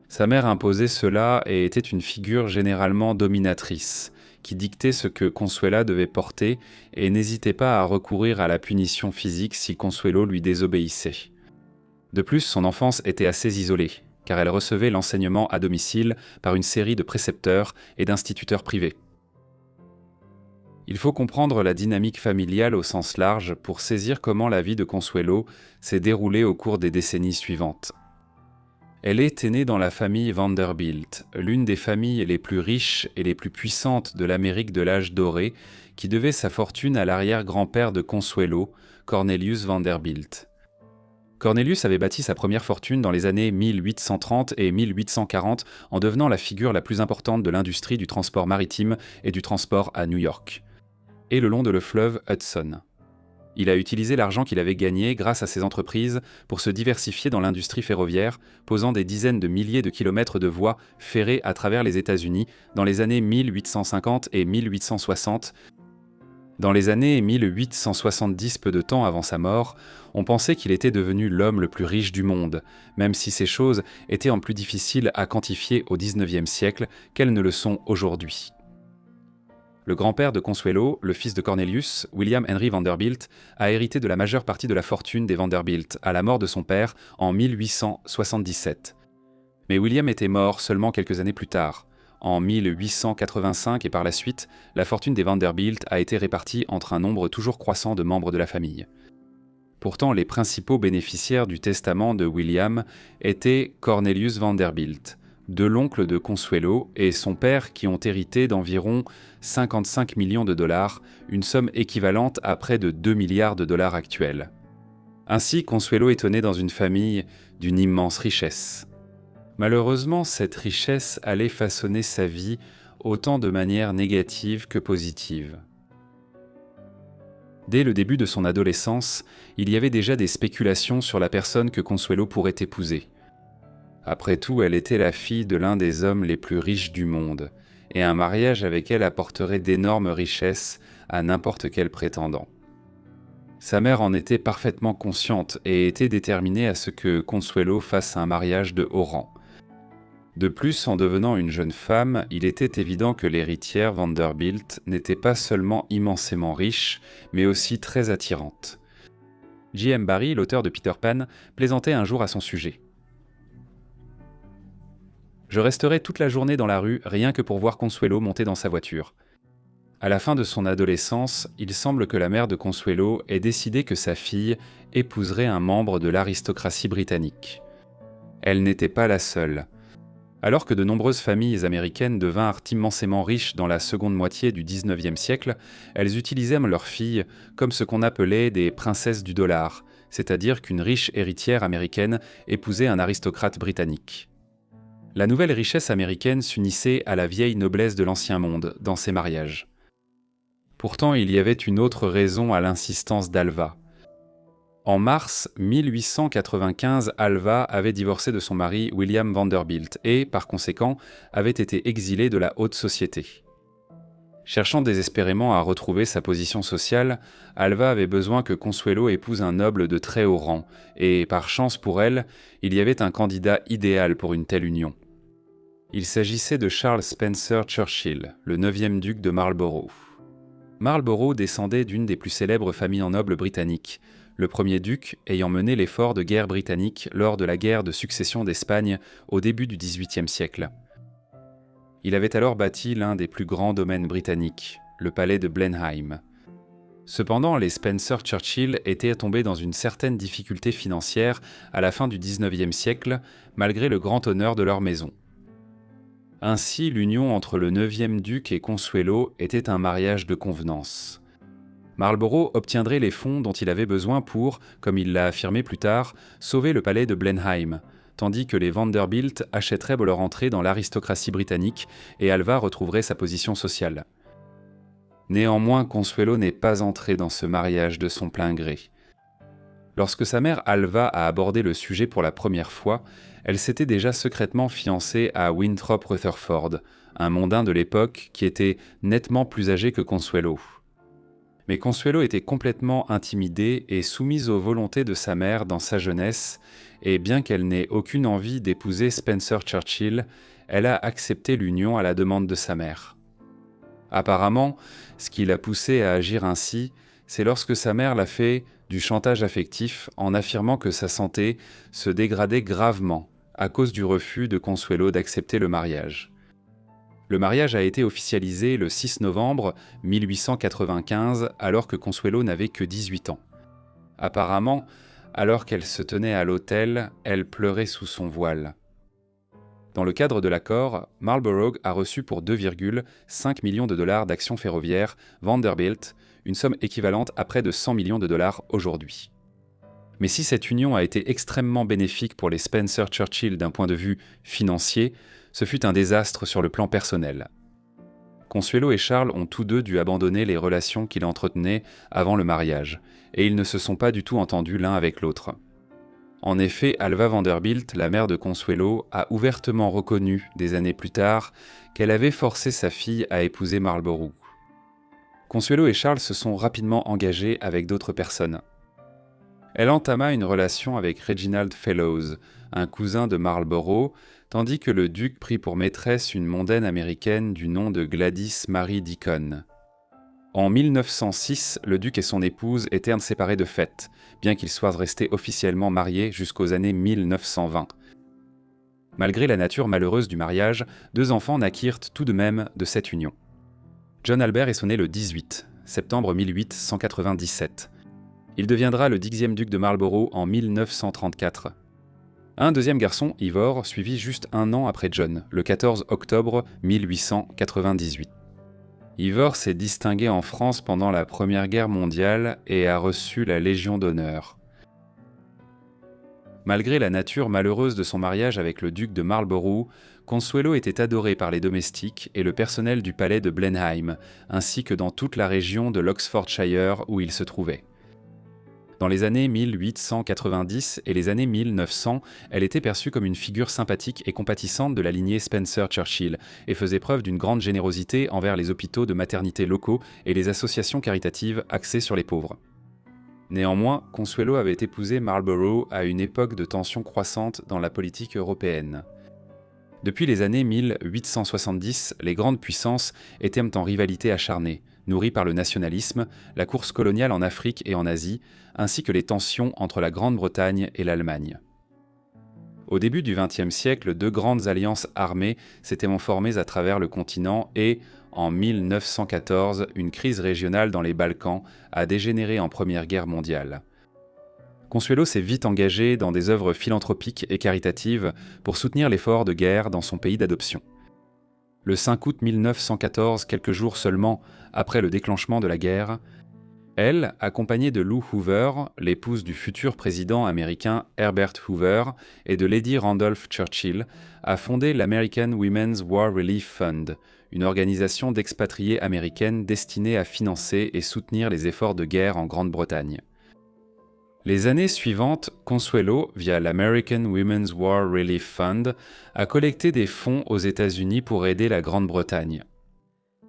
Sa mère imposait cela et était une figure généralement dominatrice, qui dictait ce que Consuela devait porter et n'hésitait pas à recourir à la punition physique si Consuelo lui désobéissait. De plus, son enfance était assez isolée, car elle recevait l'enseignement à domicile par une série de précepteurs et d'instituteurs privés. Il faut comprendre la dynamique familiale au sens large pour saisir comment la vie de Consuelo s'est déroulée au cours des décennies suivantes. Elle est née dans la famille Vanderbilt, l'une des familles les plus riches et les plus puissantes de l'Amérique de l'âge doré, qui devait sa fortune à l'arrière-grand-père de Consuelo, Cornelius Vanderbilt. Cornelius avait bâti sa première fortune dans les années 1830 et 1840 en devenant la figure la plus importante de l'industrie du transport maritime et du transport à New York, et le long de le fleuve Hudson. Il a utilisé l'argent qu'il avait gagné grâce à ses entreprises pour se diversifier dans l'industrie ferroviaire, posant des dizaines de milliers de kilomètres de voies ferrées à travers les États-Unis dans les années 1850 et 1860. Dans les années 1870, peu de temps avant sa mort, on pensait qu'il était devenu l'homme le plus riche du monde, même si ces choses étaient en plus difficiles à quantifier au XIXe siècle qu'elles ne le sont aujourd'hui. Le grand-père de Consuelo, le fils de Cornelius, William Henry Vanderbilt, a hérité de la majeure partie de la fortune des Vanderbilt à la mort de son père en 1877. Mais William était mort seulement quelques années plus tard. En 1885 et par la suite, la fortune des Vanderbilt a été répartie entre un nombre toujours croissant de membres de la famille. Pourtant, les principaux bénéficiaires du testament de William étaient Cornelius Vanderbilt, de l'oncle de Consuelo et son père qui ont hérité d'environ 55 millions de dollars, une somme équivalente à près de 2 milliards de dollars actuels. Ainsi, Consuelo est née dans une famille d'une immense richesse. Malheureusement, cette richesse allait façonner sa vie autant de manière négative que positive. Dès le début de son adolescence, il y avait déjà des spéculations sur la personne que Consuelo pourrait épouser. Après tout, elle était la fille de l'un des hommes les plus riches du monde, et un mariage avec elle apporterait d'énormes richesses à n'importe quel prétendant. Sa mère en était parfaitement consciente et était déterminée à ce que Consuelo fasse un mariage de haut rang. De plus, en devenant une jeune femme, il était évident que l'héritière Vanderbilt n'était pas seulement immensément riche, mais aussi très attirante. J.M. Barrie, l'auteur de Peter Pan, plaisantait un jour à son sujet. « Je resterai toute la journée dans la rue rien que pour voir Consuelo monter dans sa voiture. » À la fin de son adolescence, il semble que la mère de Consuelo ait décidé que sa fille épouserait un membre de l'aristocratie britannique. Elle n'était pas la seule. Alors que de nombreuses familles américaines devinrent immensément riches dans la seconde moitié du XIXe siècle, elles utilisaient leurs filles comme ce qu'on appelait des princesses du dollar, c'est-à-dire qu'une riche héritière américaine épousait un aristocrate britannique. La nouvelle richesse américaine s'unissait à la vieille noblesse de l'Ancien Monde dans ces mariages. Pourtant, il y avait une autre raison à l'insistance d'Alva. En mars 1895, Alva avait divorcé de son mari William Vanderbilt et, par conséquent, avait été exilée de la haute société. Cherchant désespérément à retrouver sa position sociale, Alva avait besoin que Consuelo épouse un noble de très haut rang, et, par chance pour elle, il y avait un candidat idéal pour une telle union. Il s'agissait de Charles Spencer Churchill, le 9e duc de Marlborough. Marlborough descendait d'une des plus célèbres familles nobles britanniques, le premier duc ayant mené l'effort de guerre britannique lors de la guerre de succession d'Espagne au début du XVIIIe siècle. Il avait alors bâti l'un des plus grands domaines britanniques, le palais de Blenheim. Cependant, les Spencer-Churchill étaient tombés dans une certaine difficulté financière à la fin du XIXe siècle, malgré le grand honneur de leur maison. Ainsi, l'union entre le 9e duc et Consuelo était un mariage de convenance. Marlborough obtiendrait les fonds dont il avait besoin pour, comme il l'a affirmé plus tard, sauver le palais de Blenheim, tandis que les Vanderbilt achèteraient leur entrée dans l'aristocratie britannique et Alva retrouverait sa position sociale. Néanmoins, Consuelo n'est pas entrée dans ce mariage de son plein gré. Lorsque sa mère Alva a abordé le sujet pour la première fois, elle s'était déjà secrètement fiancée à Winthrop Rutherford, un mondain de l'époque qui était nettement plus âgé que Consuelo. Mais Consuelo était complètement intimidée et soumise aux volontés de sa mère dans sa jeunesse, et bien qu'elle n'ait aucune envie d'épouser Spencer Churchill, elle a accepté l'union à la demande de sa mère. Apparemment, ce qui l'a poussée à agir ainsi, c'est lorsque sa mère l'a fait du chantage affectif en affirmant que sa santé se dégradait gravement à cause du refus de Consuelo d'accepter le mariage. Le mariage a été officialisé le 6 novembre 1895 alors que Consuelo n'avait que 18 ans. Apparemment, alors qu'elle se tenait à l'autel, elle pleurait sous son voile. Dans le cadre de l'accord, Marlborough a reçu pour 2,5 millions de dollars d'actions ferroviaires Vanderbilt, une somme équivalente à près de 100 millions de dollars aujourd'hui. Mais si cette union a été extrêmement bénéfique pour les Spencer-Churchill d'un point de vue financier, ce fut un désastre sur le plan personnel. Consuelo et Charles ont tous deux dû abandonner les relations qu'ils entretenaient avant le mariage, et ils ne se sont pas du tout entendus l'un avec l'autre. En effet, Alva Vanderbilt, la mère de Consuelo, a ouvertement reconnu, des années plus tard, qu'elle avait forcé sa fille à épouser Marlborough. Consuelo et Charles se sont rapidement engagés avec d'autres personnes. Elle entama une relation avec Reginald Fellows, un cousin de Marlborough, tandis que le duc prit pour maîtresse une mondaine américaine du nom de Gladys Mary Deacon. En 1906, le duc et son épouse étaient séparés de fait, bien qu'ils soient restés officiellement mariés jusqu'aux années 1920. Malgré la nature malheureuse du mariage, 2 enfants naquirent tout de même de cette union. John Albert est né le 18 septembre 1897. Il deviendra le 10e duc de Marlborough en 1934. Un deuxième garçon, Ivor, suivit juste un an après John, le 14 octobre 1898. Ivor s'est distingué en France pendant la Première Guerre mondiale et a reçu la Légion d'honneur. Malgré la nature malheureuse de son mariage avec le duc de Marlborough, Consuelo était adoré par les domestiques et le personnel du palais de Blenheim, ainsi que dans toute la région de l'Oxfordshire où il se trouvait. Dans les années 1890 et les années 1900, elle était perçue comme une figure sympathique et compatissante de la lignée Spencer-Churchill et faisait preuve d'une grande générosité envers les hôpitaux de maternité locaux et les associations caritatives axées sur les pauvres. Néanmoins, Consuelo avait épousé Marlborough à une époque de tensions croissantes dans la politique européenne. Depuis les années 1870, les grandes puissances étaient en rivalité acharnée, nourries par le nationalisme, la course coloniale en Afrique et en Asie, ainsi que les tensions entre la Grande-Bretagne et l'Allemagne. Au début du XXe siècle, deux grandes alliances armées s'étaient formées à travers le continent et, en 1914, une crise régionale dans les Balkans a dégénéré en Première Guerre mondiale. Consuelo s'est vite engagé dans des œuvres philanthropiques et caritatives pour soutenir l'effort de guerre dans son pays d'adoption. Le 5 août 1914, quelques jours seulement après le déclenchement de la guerre, elle, accompagnée de Lou Hoover, l'épouse du futur président américain Herbert Hoover, et de Lady Randolph Churchill, a fondé l'American Women's War Relief Fund, une organisation d'expatriés américaines destinée à financer et soutenir les efforts de guerre en Grande-Bretagne. Les années suivantes, Consuelo, via l'American Women's War Relief Fund, a collecté des fonds aux États-Unis pour aider la Grande-Bretagne.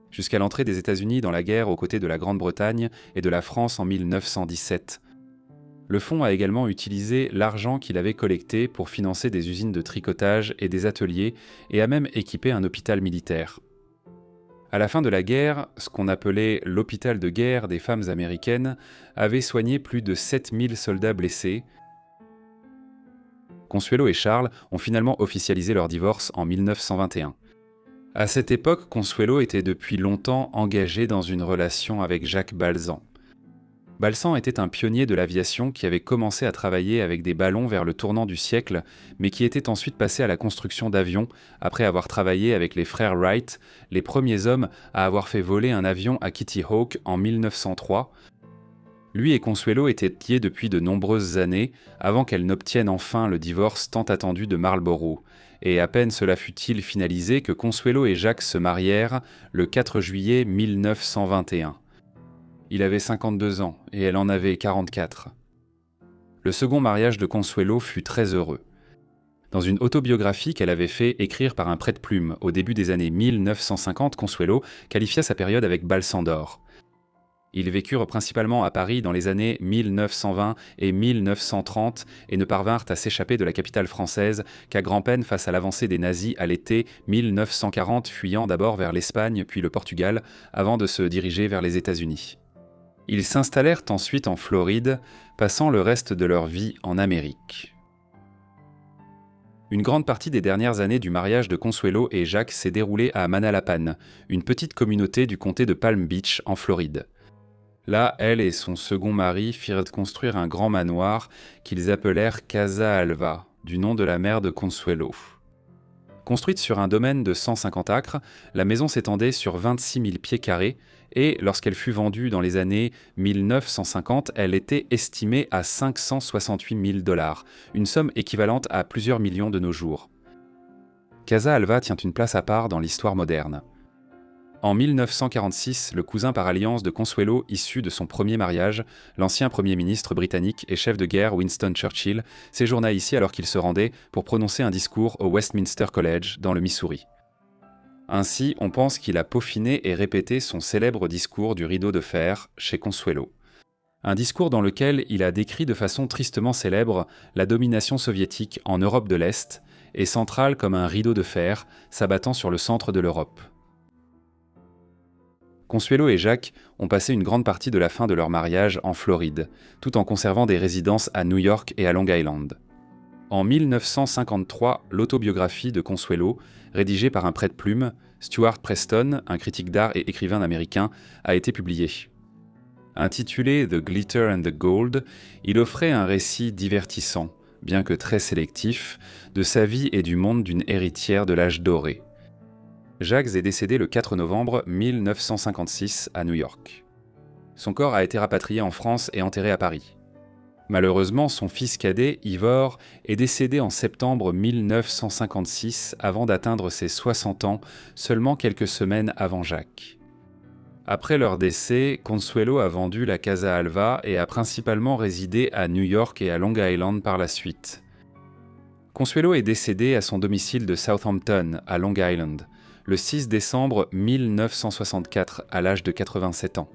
Jusqu'à l'entrée des États-Unis dans la guerre aux côtés de la Grande-Bretagne et de la France en 1917. Le fonds a également utilisé l'argent qu'il avait collecté pour financer des usines de tricotage et des ateliers et a même équipé un hôpital militaire. À la fin de la guerre, ce qu'on appelait l'hôpital de guerre des femmes américaines avait soigné plus de 7000 soldats blessés. Consuelo et Charles ont finalement officialisé leur divorce en 1921. À cette époque, Consuelo était depuis longtemps engagé dans une relation avec Jacques Balsan. Balsan était un pionnier de l'aviation qui avait commencé à travailler avec des ballons vers le tournant du siècle, mais qui était ensuite passé à la construction d'avions après avoir travaillé avec les frères Wright, les premiers hommes à avoir fait voler un avion à Kitty Hawk en 1903. Lui et Consuelo étaient liés depuis de nombreuses années, avant qu'elle n'obtienne enfin le divorce tant attendu de Marlborough. Et à peine cela fut-il finalisé que Consuelo et Jacques se marièrent le 4 juillet 1921. Il avait 52 ans et elle en avait 44. Le second mariage de Consuelo fut très heureux. Dans une autobiographie qu'elle avait fait écrire par un prête-plume au début des années 1950, Consuelo qualifia sa période avec Balsan d'or. Ils vécurent principalement à Paris dans les années 1920 et 1930 et ne parvinrent à s'échapper de la capitale française qu'à grand-peine face à l'avancée des nazis à l'été 1940, fuyant d'abord vers l'Espagne puis le Portugal avant de se diriger vers les États-Unis. Ils s'installèrent ensuite en Floride, passant le reste de leur vie en Amérique. Une grande partie des dernières années du mariage de Consuelo et Jacques s'est déroulée à Manalapan, une petite communauté du comté de Palm Beach, en Floride. Là, elle et son second mari firent construire un grand manoir qu'ils appelèrent Casa Alva, du nom de la mère de Consuelo. Construite sur un domaine de 150 acres, la maison s'étendait sur 26 000 pieds carrés et, lorsqu'elle fut vendue dans les années 1950, elle était estimée à 568 000 $, une somme équivalente à plusieurs millions de nos jours. Casa Alva tient une place à part dans l'histoire moderne. En 1946, le cousin par alliance de Consuelo, issu de son premier mariage, l'ancien Premier ministre britannique et chef de guerre Winston Churchill, séjourna ici alors qu'il se rendait pour prononcer un discours au Westminster College, dans le Missouri. Ainsi, on pense qu'il a peaufiné et répété son célèbre discours du rideau de fer chez Consuelo. Un discours dans lequel il a décrit de façon tristement célèbre la domination soviétique en Europe de l'Est et centrale comme un rideau de fer s'abattant sur le centre de l'Europe. Consuelo et Jacques ont passé une grande partie de la fin de leur mariage en Floride, tout en conservant des résidences à New York et à Long Island. En 1953, l'autobiographie de Consuelo, rédigée par un prête-plume, Stuart Preston, un critique d'art et écrivain américain, a été publiée. Intitulé The Glitter and the Gold, il offrait un récit divertissant, bien que très sélectif, de sa vie et du monde d'une héritière de l'âge doré. Jacques est décédé le 4 novembre 1956 à New York. Son corps a été rapatrié en France et enterré à Paris. Malheureusement, son fils cadet, Ivor, est décédé en septembre 1956 avant d'atteindre ses 60 ans, seulement quelques semaines avant Jacques. Après leur décès, Consuelo a vendu la Casa Alva et a principalement résidé à New York et à Long Island par la suite. Consuelo est décédée à son domicile de Southampton, à Long Island, le 6 décembre 1964, à l'âge de 87 ans.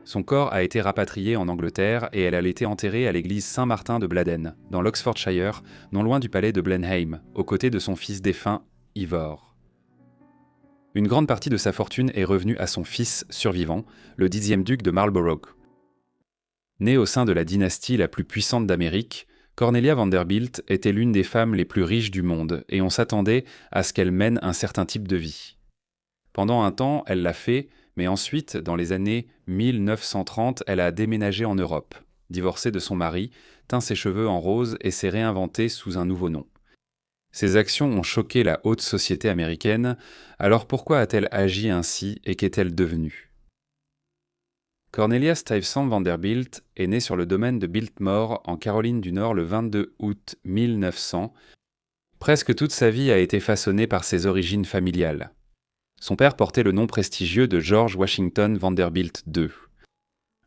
Son corps a été rapatrié en Angleterre et elle a été enterrée à l'église Saint-Martin de Bladen, dans l'Oxfordshire, non loin du palais de Blenheim, aux côtés de son fils défunt, Ivor. Une grande partie de sa fortune est revenue à son fils survivant, le 10e duc de Marlborough. Née au sein de la dynastie la plus puissante d'Amérique, Cornelia Vanderbilt était l'une des femmes les plus riches du monde et on s'attendait à ce qu'elle mène un certain type de vie. Pendant un temps, elle l'a fait, mais ensuite, dans les années 1930, elle a déménagé en Europe, divorcé de son mari, teint ses cheveux en rose et s'est réinventée sous un nouveau nom. Ses actions ont choqué la haute société américaine, alors pourquoi a-t-elle agi ainsi et qu'est-elle devenue ? Cornelia Stuyvesant Vanderbilt est née sur le domaine de Biltmore, en Caroline du Nord, le 22 août 1900. Presque toute sa vie a été façonnée par ses origines familiales. Son père portait le nom prestigieux de George Washington Vanderbilt II.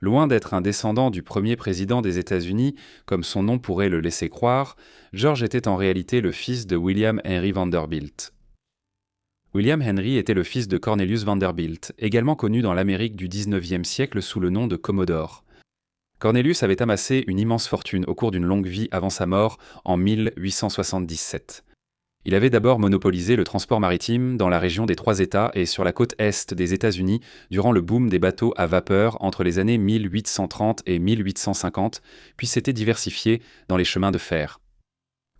Loin d'être un descendant du premier président des États-Unis, comme son nom pourrait le laisser croire, George était en réalité le fils de William Henry Vanderbilt. William Henry était le fils de Cornelius Vanderbilt, également connu dans l'Amérique du XIXe siècle sous le nom de Commodore. Cornelius avait amassé une immense fortune au cours d'une longue vie avant sa mort en 1877. Il avait d'abord monopolisé le transport maritime dans la région des Trois-États et sur la côte est des États-Unis durant le boom des bateaux à vapeur entre les années 1830 et 1850, puis s'était diversifié dans les chemins de fer.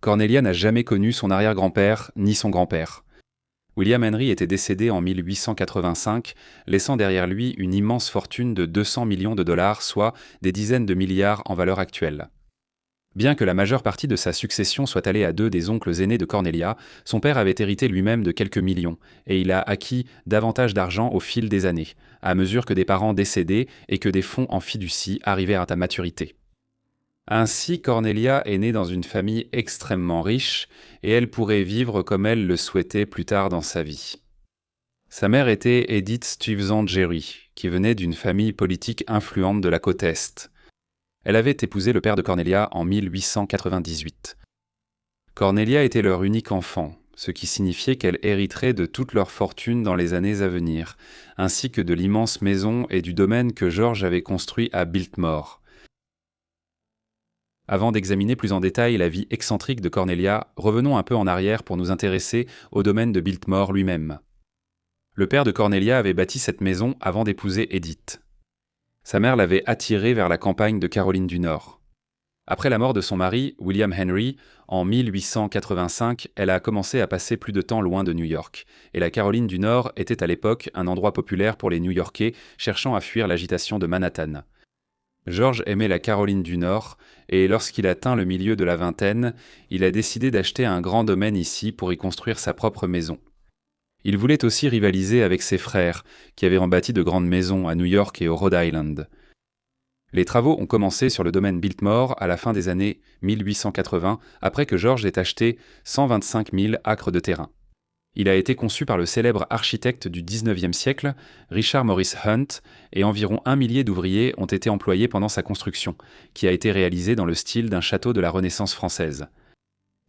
Cornelia n'a jamais connu son arrière-grand-père ni son grand-père. William Henry était décédé en 1885, laissant derrière lui une immense fortune de 200 millions de dollars, soit des dizaines de milliards en valeur actuelle. Bien que la majeure partie de sa succession soit allée à deux des oncles aînés de Cornelia, son père avait hérité lui-même de quelques millions, et il a acquis davantage d'argent au fil des années, à mesure que des parents décédaient et que des fonds en fiducie arrivèrent à maturité. Ainsi, Cornelia est née dans une famille extrêmement riche, et elle pourrait vivre comme elle le souhaitait plus tard dans sa vie. Sa mère était Edith Stuyvesant Gerry, qui venait d'une famille politique influente de la côte Est. Elle avait épousé le père de Cornelia en 1898. Cornelia était leur unique enfant, ce qui signifiait qu'elle hériterait de toute leur fortune dans les années à venir, ainsi que de l'immense maison et du domaine que George avait construit à Biltmore. Avant d'examiner plus en détail la vie excentrique de Cornelia, revenons un peu en arrière pour nous intéresser au domaine de Biltmore lui-même. Le père de Cornelia avait bâti cette maison avant d'épouser Edith. Sa mère l'avait attirée vers la campagne de Caroline du Nord. Après la mort de son mari, William Henry, en 1885, elle a commencé à passer plus de temps loin de New York, et la Caroline du Nord était à l'époque un endroit populaire pour les New-Yorkais cherchant à fuir l'agitation de Manhattan. George aimait la Caroline du Nord, et lorsqu'il atteint le milieu de la vingtaine, il a décidé d'acheter un grand domaine ici pour y construire sa propre maison. Il voulait aussi rivaliser avec ses frères, qui avaient bâti de grandes maisons à New York et au Rhode Island. Les travaux ont commencé sur le domaine Biltmore à la fin des années 1880, après que George ait acheté 125 000 acres de terrain. Il a été conçu par le célèbre architecte du XIXe siècle, Richard Morris Hunt, et environ 1 millier d'ouvriers ont été employés pendant sa construction, qui a été réalisée dans le style d'un château de la Renaissance française.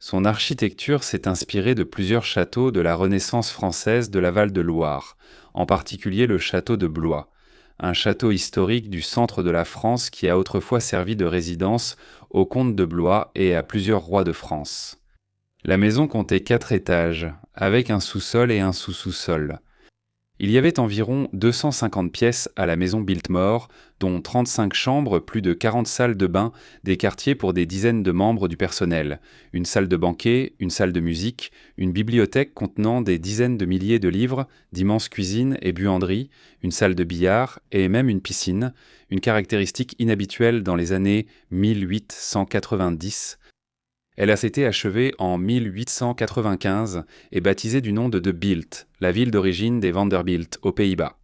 Son architecture s'est inspirée de plusieurs châteaux de la Renaissance française de la Val-de-Loire, en particulier le château de Blois, un château historique du centre de la France qui a autrefois servi de résidence aux comtes de Blois et à plusieurs rois de France. La maison comptait 4 étages, avec un sous-sol et un sous-sous-sol. Il y avait environ 250 pièces à la maison Biltmore, dont 35 chambres, plus de 40 salles de bain, des quartiers pour des dizaines de membres du personnel, une salle de banquet, une salle de musique, une bibliothèque contenant des dizaines de milliers de livres, d'immenses cuisines et buanderies, une salle de billard et même une piscine, une caractéristique inhabituelle dans les années 1890. Elle a été achevée en 1895 et baptisée du nom de Bilt, la ville d'origine des Vanderbilt, aux Pays-Bas.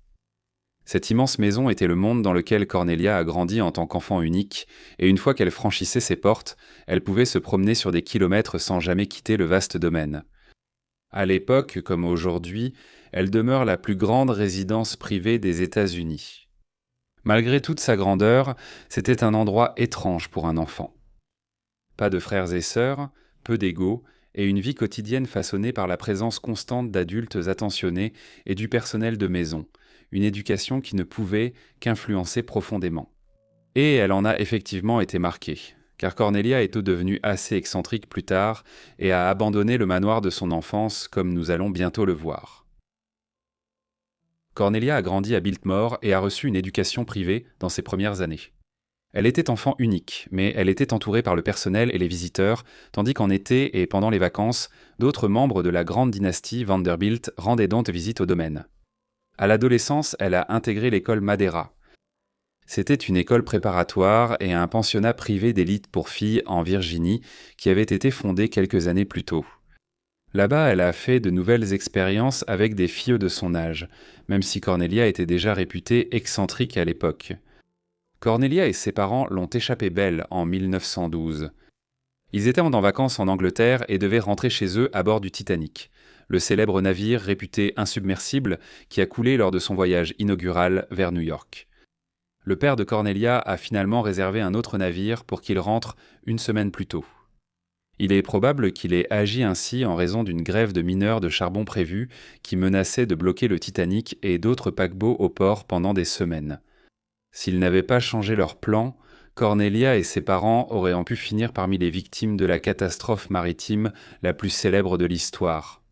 Cette immense maison était le monde dans lequel Cornelia a grandi en tant qu'enfant unique, et une fois qu'elle franchissait ses portes, elle pouvait se promener sur des kilomètres sans jamais quitter le vaste domaine. À l'époque, comme aujourd'hui, elle demeure la plus grande résidence privée des États-Unis. Malgré toute sa grandeur, c'était un endroit étrange pour un enfant. Pas de frères et sœurs, peu d'égaux, et une vie quotidienne façonnée par la présence constante d'adultes attentionnés et du personnel de maison, une éducation qui ne pouvait qu'influencer profondément. Et elle en a effectivement été marquée, car Cornelia est devenue assez excentrique plus tard et a abandonné le manoir de son enfance comme nous allons bientôt le voir. Cornelia a grandi à Biltmore et a reçu une éducation privée dans ses premières années. Elle était enfant unique, mais elle était entourée par le personnel et les visiteurs, tandis qu'en été et pendant les vacances, d'autres membres de la grande dynastie Vanderbilt rendaient donc visite au domaine. À l'adolescence, elle a intégré l'école Madeira. C'était une école préparatoire et un pensionnat privé d'élite pour filles en Virginie qui avait été fondé quelques années plus tôt. Là-bas, elle a fait de nouvelles expériences avec des filles de son âge, même si Cornelia était déjà réputée excentrique à l'époque. Cornelia et ses parents l'ont échappé belle en 1912. Ils étaient en vacances en Angleterre et devaient rentrer chez eux à bord du Titanic, le célèbre navire réputé insubmersible qui a coulé lors de son voyage inaugural vers New York. Le père de Cornelia a finalement réservé un autre navire pour qu'il rentre une semaine plus tôt. Il est probable qu'il ait agi ainsi en raison d'une grève de mineurs de charbon prévue qui menaçait de bloquer le Titanic et d'autres paquebots au port pendant des semaines. S'ils n'avaient pas changé leur plan, Cornelia et ses parents auraient pu finir parmi les victimes de la catastrophe maritime la plus célèbre de l'histoire.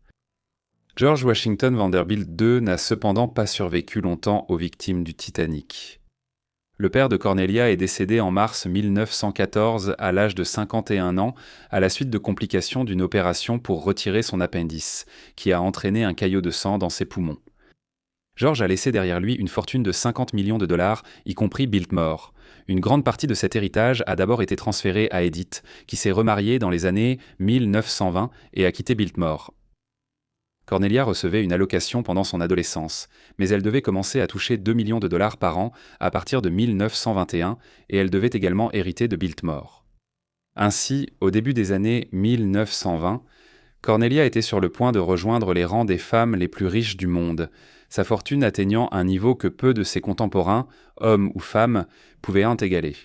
George Washington Vanderbilt II n'a cependant pas survécu longtemps aux victimes du Titanic. Le père de Cornelia est décédé en mars 1914 à l'âge de 51 ans à la suite de complications d'une opération pour retirer son appendice, qui a entraîné un caillot de sang dans ses poumons. George a laissé derrière lui une fortune de 50 millions de dollars, y compris Biltmore. Une grande partie de cet héritage a d'abord été transférée à Edith, qui s'est remariée dans les années 1920 et a quitté Biltmore. Cornelia recevait une allocation pendant son adolescence, mais elle devait commencer à toucher 2 millions de dollars par an à partir de 1921 et elle devait également hériter de Biltmore. Ainsi, au début des années 1920, Cornelia était sur le point de rejoindre les rangs des femmes les plus riches du monde, sa fortune atteignant un niveau que peu de ses contemporains, hommes ou femmes, pouvaient égaler.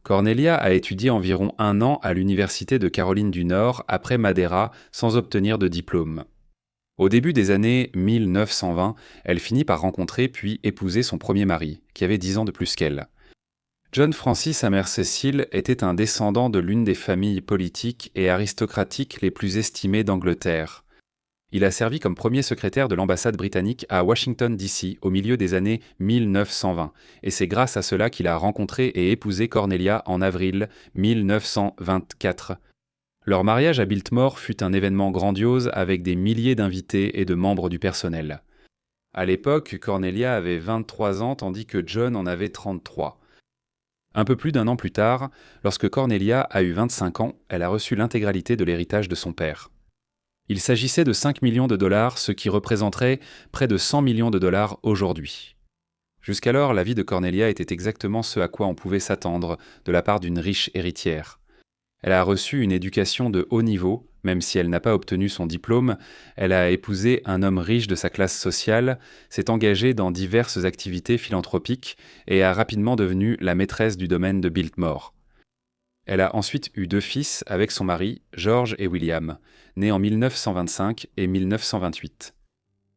Cornelia a étudié environ 1 an à l'Université de Caroline du Nord après Madeira sans obtenir de diplôme. Au début des années 1920, elle finit par rencontrer puis épouser son premier mari, qui avait 10 ans de plus qu'elle. John Francis Amer-Cecil était un descendant de l'une des familles politiques et aristocratiques les plus estimées d'Angleterre. Il a servi comme premier secrétaire de l'ambassade britannique à Washington, D.C. au milieu des années 1920, et c'est grâce à cela qu'il a rencontré et épousé Cornelia en avril 1924. Leur mariage à Biltmore fut un événement grandiose avec des milliers d'invités et de membres du personnel. À l'époque, Cornelia avait 23 ans tandis que John en avait 33. Un peu plus d'1 an plus tard, lorsque Cornelia a eu 25 ans, elle a reçu l'intégralité de l'héritage de son père. Il s'agissait de 5 millions de dollars, ce qui représenterait près de 100 millions de dollars aujourd'hui. Jusqu'alors, la vie de Cornelia était exactement ce à quoi on pouvait s'attendre de la part d'une riche héritière. Elle a reçu une éducation de haut niveau, même si elle n'a pas obtenu son diplôme, elle a épousé un homme riche de sa classe sociale, s'est engagée dans diverses activités philanthropiques et a rapidement devenu la maîtresse du domaine de Biltmore. Elle a ensuite eu 2 fils avec son mari, George et William, nés en 1925 et 1928.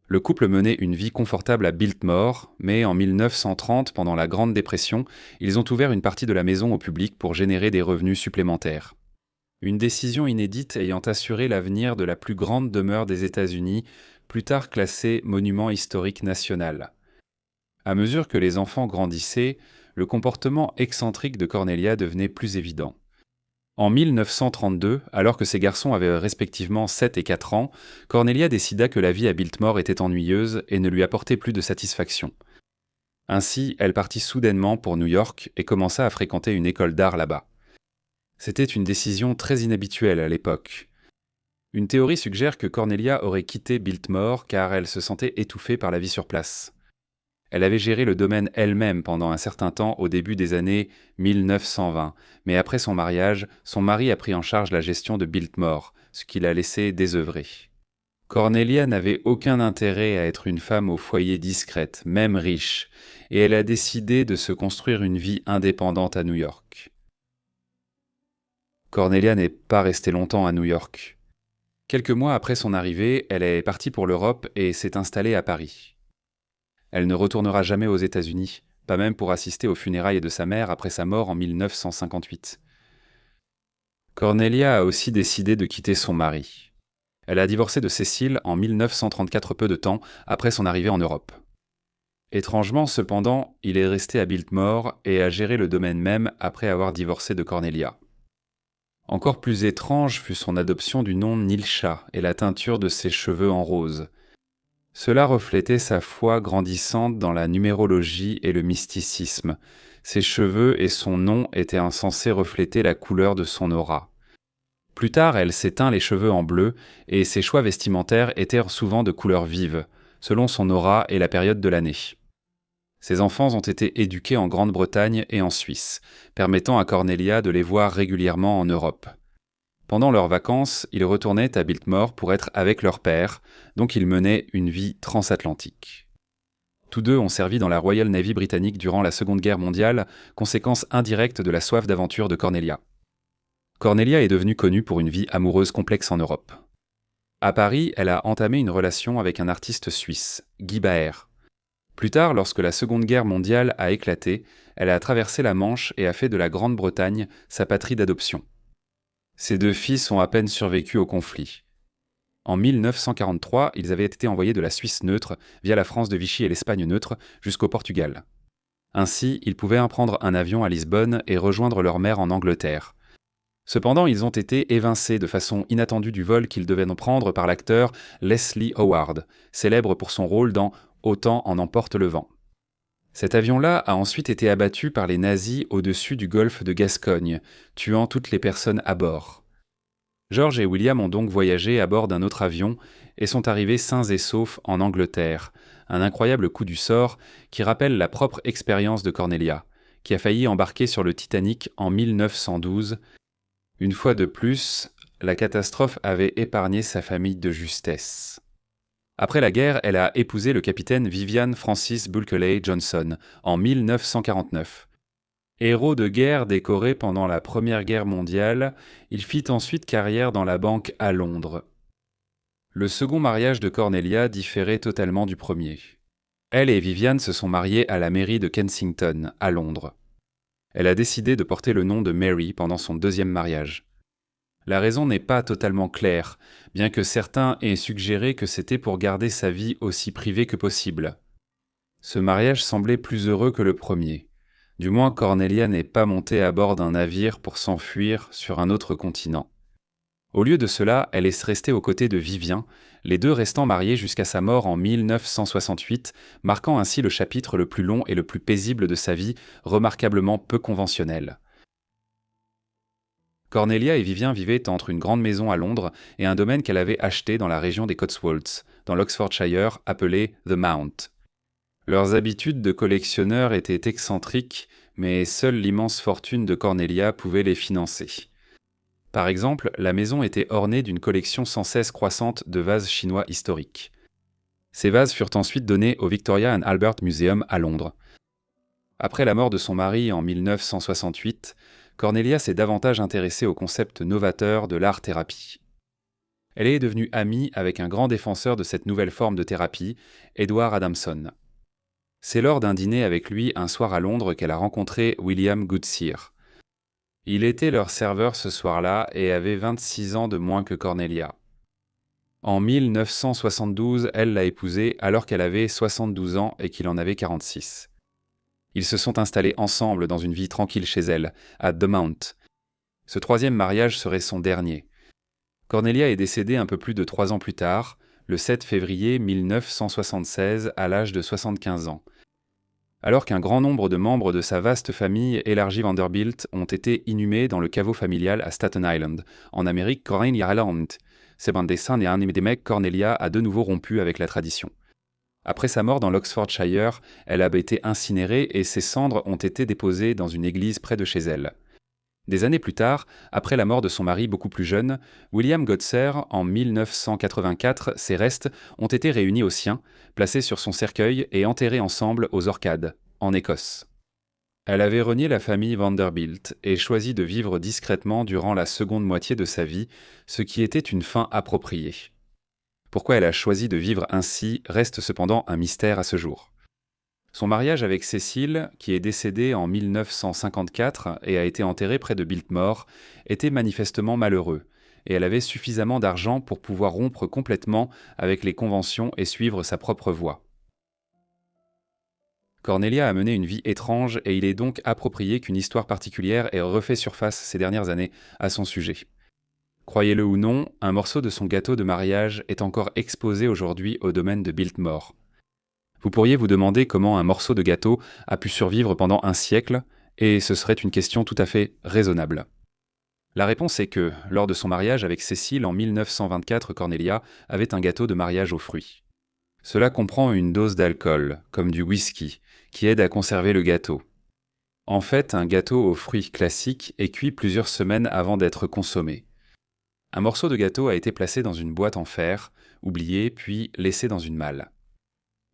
Le couple menait une vie confortable à Biltmore, mais en 1930, pendant la Grande Dépression, ils ont ouvert une partie de la maison au public pour générer des revenus supplémentaires. Une décision inédite ayant assuré l'avenir de la plus grande demeure des États-Unis, plus tard classée monument historique national. À mesure que les enfants grandissaient, le comportement excentrique de Cornelia devenait plus évident. En 1932, alors que ses garçons avaient respectivement 7 et 4 ans, Cornelia décida que la vie à Biltmore était ennuyeuse et ne lui apportait plus de satisfaction. Ainsi, elle partit soudainement pour New York et commença à fréquenter une école d'art là-bas. C'était une décision très inhabituelle à l'époque. Une théorie suggère que Cornelia aurait quitté Biltmore car elle se sentait étouffée par la vie sur place. Elle avait géré le domaine elle-même pendant un certain temps au début des années 1920, mais après son mariage, son mari a pris en charge la gestion de Biltmore, ce qui l'a laissée désœuvrée. Cornelia n'avait aucun intérêt à être une femme au foyer discrète, même riche, et elle a décidé de se construire une vie indépendante à New York. Cornelia n'est pas restée longtemps à New York. Quelques mois après son arrivée, elle est partie pour l'Europe et s'est installée à Paris. Elle ne retournera jamais aux États-Unis, pas même pour assister aux funérailles de sa mère après sa mort en 1958. Cornelia a aussi décidé de quitter son mari. Elle a divorcé de Cécile en 1934, peu de temps après son arrivée en Europe. Étrangement, cependant, il est resté à Biltmore et a géré le domaine même après avoir divorcé de Cornelia. Encore plus étrange fut son adoption du nom Nilcha et la teinture de ses cheveux en rose. Cela reflétait sa foi grandissante dans la numérologie et le mysticisme. Ses cheveux et son nom étaient censés refléter la couleur de son aura. Plus tard, elle s'est teint les cheveux en bleu et ses choix vestimentaires étaient souvent de couleurs vives, selon son aura et la période de l'année. Ses enfants ont été éduqués en Grande-Bretagne et en Suisse, permettant à Cornelia de les voir régulièrement en Europe. Pendant leurs vacances, ils retournaient à Biltmore pour être avec leur père, donc ils menaient une vie transatlantique. Tous deux ont servi dans la Royal Navy britannique durant la Seconde Guerre mondiale, conséquence indirecte de la soif d'aventure de Cornelia. Cornelia est devenue connue pour une vie amoureuse complexe en Europe. À Paris, elle a entamé une relation avec un artiste suisse, Guy Baer. Plus tard, lorsque la Seconde Guerre mondiale a éclaté, elle a traversé la Manche et a fait de la Grande-Bretagne sa patrie d'adoption. Ses deux fils ont à peine survécu au conflit. En 1943, ils avaient été envoyés de la Suisse neutre via la France de Vichy et l'Espagne neutre jusqu'au Portugal. Ainsi, ils pouvaient prendre un avion à Lisbonne et rejoindre leur mère en Angleterre. Cependant, ils ont été évincés de façon inattendue du vol qu'ils devaient prendre par l'acteur Leslie Howard, célèbre pour son rôle dans Autant en emporte le vent. Cet avion-là a ensuite été abattu par les nazis au-dessus du golfe de Gascogne, tuant toutes les personnes à bord. George et William ont donc voyagé à bord d'un autre avion et sont arrivés sains et saufs en Angleterre, un incroyable coup du sort qui rappelle la propre expérience de Cornelia, qui a failli embarquer sur le Titanic en 1912. Une fois de plus, la catastrophe avait épargné sa famille de justesse. Après la guerre, elle a épousé le capitaine Vivian Francis Bulkeley Johnson en 1949. Héros de guerre décoré pendant la Première Guerre mondiale, il fit ensuite carrière dans la banque à Londres. Le second mariage de Cornelia différait totalement du premier. Elle et Vivian se sont mariées à la mairie de Kensington, à Londres. Elle a décidé de porter le nom de Mary pendant son deuxième mariage. La raison n'est pas totalement claire, bien que certains aient suggéré que c'était pour garder sa vie aussi privée que possible. Ce mariage semblait plus heureux que le premier. Du moins, Cornelia n'est pas montée à bord d'un navire pour s'enfuir sur un autre continent. Au lieu de cela, elle est restée aux côtés de Vivien, les deux restant mariés jusqu'à sa mort en 1968, marquant ainsi le chapitre le plus long et le plus paisible de sa vie, remarquablement peu conventionnel. Cornelia et Vivien vivaient entre une grande maison à Londres et un domaine qu'elle avait acheté dans la région des Cotswolds, dans l'Oxfordshire, appelé The Mount. Leurs habitudes de collectionneurs étaient excentriques, mais seule l'immense fortune de Cornelia pouvait les financer. Par exemple, la maison était ornée d'une collection sans cesse croissante de vases chinois historiques. Ces vases furent ensuite donnés au Victoria and Albert Museum à Londres. Après la mort de son mari en 1968, Cornelia s'est davantage intéressée au concept novateur de l'art-thérapie. Elle est devenue amie avec un grand défenseur de cette nouvelle forme de thérapie, Edward Adamson. C'est lors d'un dîner avec lui un soir à Londres qu'elle a rencontré William Goodsir. Il était leur serveur ce soir-là et avait 26 ans de moins que Cornelia. En 1972, elle l'a épousé alors qu'elle avait 72 ans et qu'il en avait 46. Ils se sont installés ensemble dans une vie tranquille chez elle, à The Mount. Ce troisième mariage serait son dernier. Cornelia est décédée un peu plus de 3 ans plus tard, le 7 février 1976, à l'âge de 75 ans. Alors qu'un grand nombre de membres de sa vaste famille élargie Vanderbilt ont été inhumés dans le caveau familial à Staten Island, en Amérique Cornelia. Cornelia a de nouveau rompu avec la tradition. Après sa mort dans l'Oxfordshire, elle a été incinérée et ses cendres ont été déposées dans une église près de chez elle. Des années plus tard, après la mort de son mari beaucoup plus jeune, William Godser, en 1984, ses restes ont été réunis aux siens, placés sur son cercueil et enterrés ensemble aux Orcades, en Écosse. Elle avait renié la famille Vanderbilt et choisi de vivre discrètement durant la seconde moitié de sa vie, ce qui était une fin appropriée. Pourquoi elle a choisi de vivre ainsi reste cependant un mystère à ce jour. Son mariage avec Cecil, qui est décédée en 1954 et a été enterrée près de Biltmore, était manifestement malheureux, et elle avait suffisamment d'argent pour pouvoir rompre complètement avec les conventions et suivre sa propre voie. Cornelia a mené une vie étrange et il est donc approprié qu'une histoire particulière ait refait surface ces dernières années à son sujet. Croyez-le ou non, un morceau de son gâteau de mariage est encore exposé aujourd'hui au domaine de Biltmore. Vous pourriez vous demander comment un morceau de gâteau a pu survivre pendant un siècle, et ce serait une question tout à fait raisonnable. La réponse est que, lors de son mariage avec Cécile en 1924, Cornelia avait un gâteau de mariage aux fruits. Cela comprend une dose d'alcool, comme du whisky, qui aide à conserver le gâteau. En fait, un gâteau aux fruits classique est cuit plusieurs semaines avant d'être consommé. Un morceau de gâteau a été placé dans une boîte en fer, oublié puis laissé dans une malle.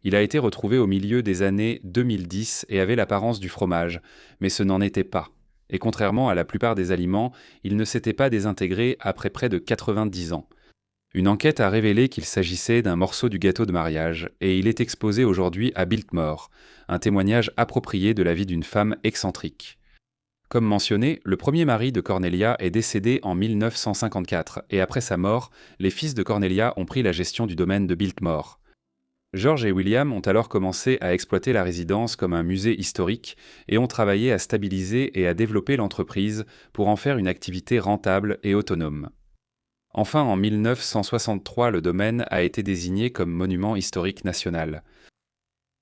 Il a été retrouvé au milieu des années 2010 et avait l'apparence du fromage, mais ce n'en était pas. Et contrairement à la plupart des aliments, il ne s'était pas désintégré après près de 90 ans. Une enquête a révélé qu'il s'agissait d'un morceau du gâteau de mariage, et il est exposé aujourd'hui à Biltmore, un témoignage approprié de la vie d'une femme excentrique. Comme mentionné, le premier mari de Cornelia est décédé en 1954, et après sa mort, les fils de Cornelia ont pris la gestion du domaine de Biltmore. George et William ont alors commencé à exploiter la résidence comme un musée historique et ont travaillé à stabiliser et à développer l'entreprise pour en faire une activité rentable et autonome. Enfin, en 1963, le domaine a été désigné comme monument historique national.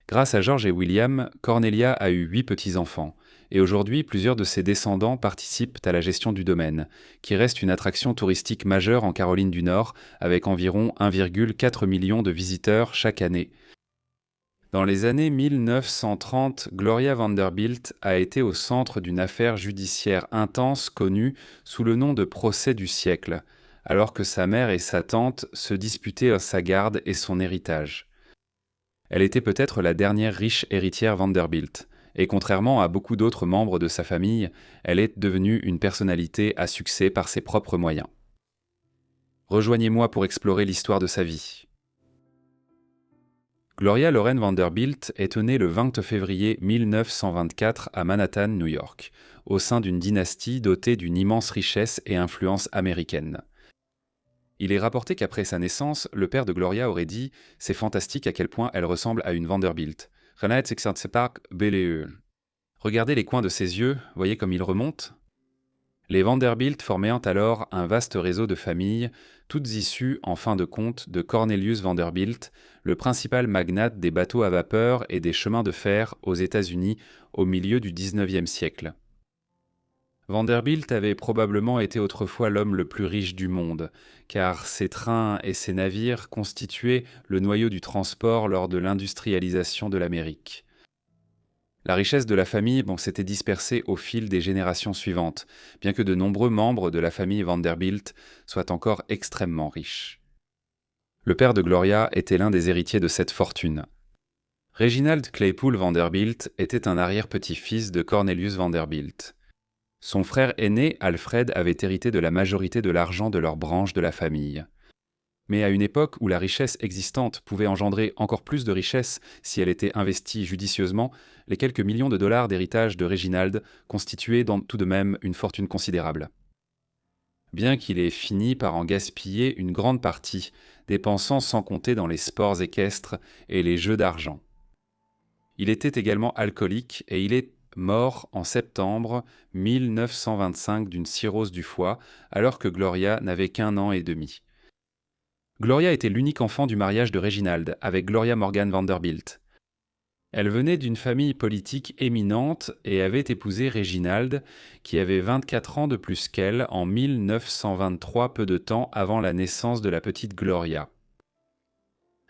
Grâce à George et William, Cornelia a eu 8 petits-enfants, et aujourd'hui plusieurs de ses descendants participent à la gestion du domaine, qui reste une attraction touristique majeure en Caroline du Nord, avec environ 1,4 million de visiteurs chaque année. Dans les années 1930, Gloria Vanderbilt a été au centre d'une affaire judiciaire intense connue sous le nom de procès du siècle, alors que sa mère et sa tante se disputaient sa garde et son héritage. Elle était peut-être la dernière riche héritière Vanderbilt, et contrairement à beaucoup d'autres membres de sa famille, elle est devenue une personnalité à succès par ses propres moyens. Rejoignez-moi pour explorer l'histoire de sa vie. Gloria Loren Vanderbilt est née le 20 février 1924 à Manhattan, New York, au sein d'une dynastie dotée d'une immense richesse et influence américaine. Il est rapporté qu'après sa naissance, le père de Gloria aurait dit « C'est fantastique à quel point elle ressemble à une Vanderbilt. Regardez les coins de ses yeux, voyez comme ils remontent ?» Les Vanderbilt formaient alors un vaste réseau de familles, toutes issues, en fin de compte, de Cornelius Vanderbilt, le principal magnate des bateaux à vapeur et des chemins de fer aux États-Unis au milieu du XIXe siècle. Vanderbilt avait probablement été autrefois l'homme le plus riche du monde, car ses trains et ses navires constituaient le noyau du transport lors de l'industrialisation de l'Amérique. La richesse de la famille s'était dispersée au fil des générations suivantes, bien que de nombreux membres de la famille Vanderbilt soient encore extrêmement riches. Le père de Gloria était l'un des héritiers de cette fortune. Reginald Claypool Vanderbilt était un arrière-petit-fils de Cornelius Vanderbilt. Son frère aîné, Alfred, avait hérité de la majorité de l'argent de leur branche de la famille. Mais à une époque où la richesse existante pouvait engendrer encore plus de richesse si elle était investie judicieusement, les quelques millions de dollars d'héritage de Reginald constituaient tout de même une fortune considérable. Bien qu'il ait fini par en gaspiller une grande partie, dépensant sans compter dans les sports équestres et les jeux d'argent. Il était également alcoolique et il est mort en septembre 1925 d'une cirrhose du foie, alors que Gloria n'avait qu'1 an et demi. Gloria était l'unique enfant du mariage de Reginald avec Gloria Morgan Vanderbilt. Elle venait d'une famille politique éminente et avait épousé Reginald, qui avait 24 ans de plus qu'elle en 1923, peu de temps avant la naissance de la petite Gloria.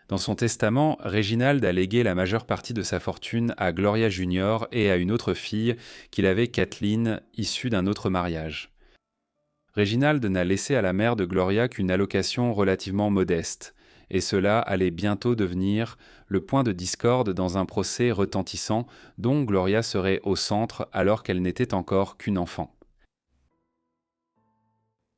Dans son testament, Reginald a légué la majeure partie de sa fortune à Gloria Junior et à une autre fille qu'il avait, Kathleen, issue d'un autre mariage. Reginald n'a laissé à la mère de Gloria qu'une allocation relativement modeste, et cela allait bientôt devenir le point de discorde dans un procès retentissant dont Gloria serait au centre alors qu'elle n'était encore qu'une enfant.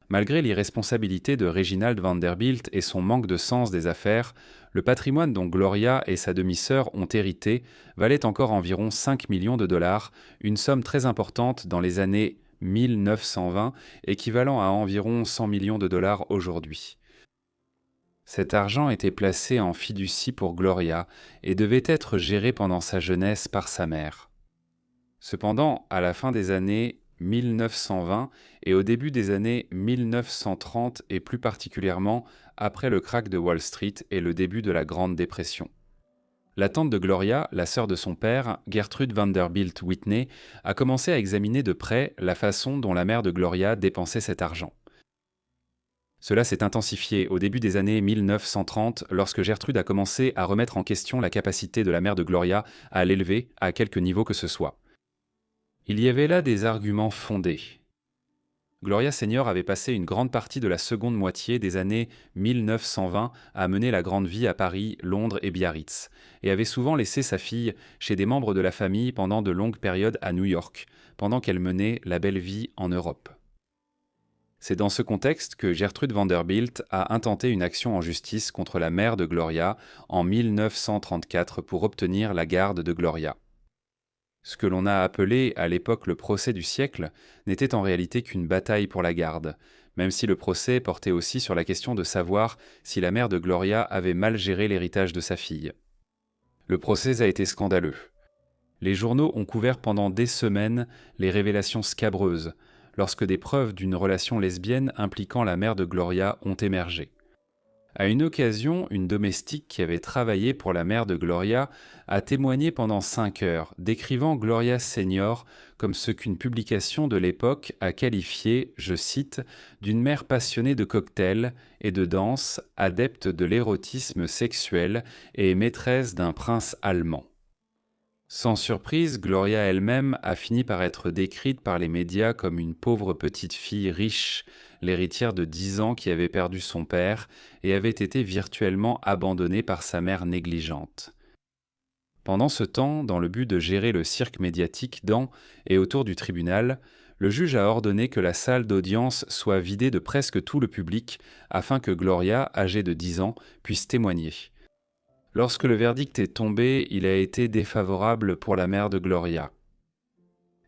Malgré l'irresponsabilité de Reginald Vanderbilt et son manque de sens des affaires, le patrimoine dont Gloria et sa demi-sœur ont hérité valait encore environ 5 millions de dollars, une somme très importante dans les années 1920, équivalent à environ 100 millions de dollars aujourd'hui. Cet argent était placé en fiducie pour Gloria et devait être géré pendant sa jeunesse par sa mère. Cependant, à la fin des années 1920 et au début des années 1930 et plus particulièrement après le krach de Wall Street et le début de la Grande Dépression. La tante de Gloria, la sœur de son père, Gertrude Vanderbilt Whitney, a commencé à examiner de près la façon dont la mère de Gloria dépensait cet argent. Cela s'est intensifié au début des années 1930 lorsque Gertrude a commencé à remettre en question la capacité de la mère de Gloria à l'élever à quelque niveau que ce soit. Il y avait là des arguments fondés. Gloria Senior avait passé une grande partie de la seconde moitié des années 1920 à mener la grande vie à Paris, Londres et Biarritz, et avait souvent laissé sa fille chez des membres de la famille pendant de longues périodes à New York, pendant qu'elle menait la belle vie en Europe. C'est dans ce contexte que Gertrude Vanderbilt a intenté une action en justice contre la mère de Gloria en 1934 pour obtenir la garde de Gloria. Ce que l'on a appelé à l'époque le procès du siècle n'était en réalité qu'une bataille pour la garde, même si le procès portait aussi sur la question de savoir si la mère de Gloria avait mal géré l'héritage de sa fille. Le procès a été scandaleux. Les journaux ont couvert pendant des semaines les révélations scabreuses, lorsque des preuves d'une relation lesbienne impliquant la mère de Gloria ont émergé. À une occasion, une domestique qui avait travaillé pour la mère de Gloria a témoigné pendant 5 heures, décrivant Gloria Senior comme ce qu'une publication de l'époque a qualifié, je cite, d'une mère passionnée de cocktails et de danse, adepte de l'érotisme sexuel et maîtresse d'un prince allemand. Sans surprise, Gloria elle-même a fini par être décrite par les médias comme une pauvre petite fille riche, l'héritière de 10 ans qui avait perdu son père et avait été virtuellement abandonnée par sa mère négligente. Pendant ce temps, dans le but de gérer le cirque médiatique dans et autour du tribunal, le juge a ordonné que la salle d'audience soit vidée de presque tout le public afin que Gloria, âgée de 10 ans, puisse témoigner. Lorsque le verdict est tombé, il a été défavorable pour la mère de Gloria.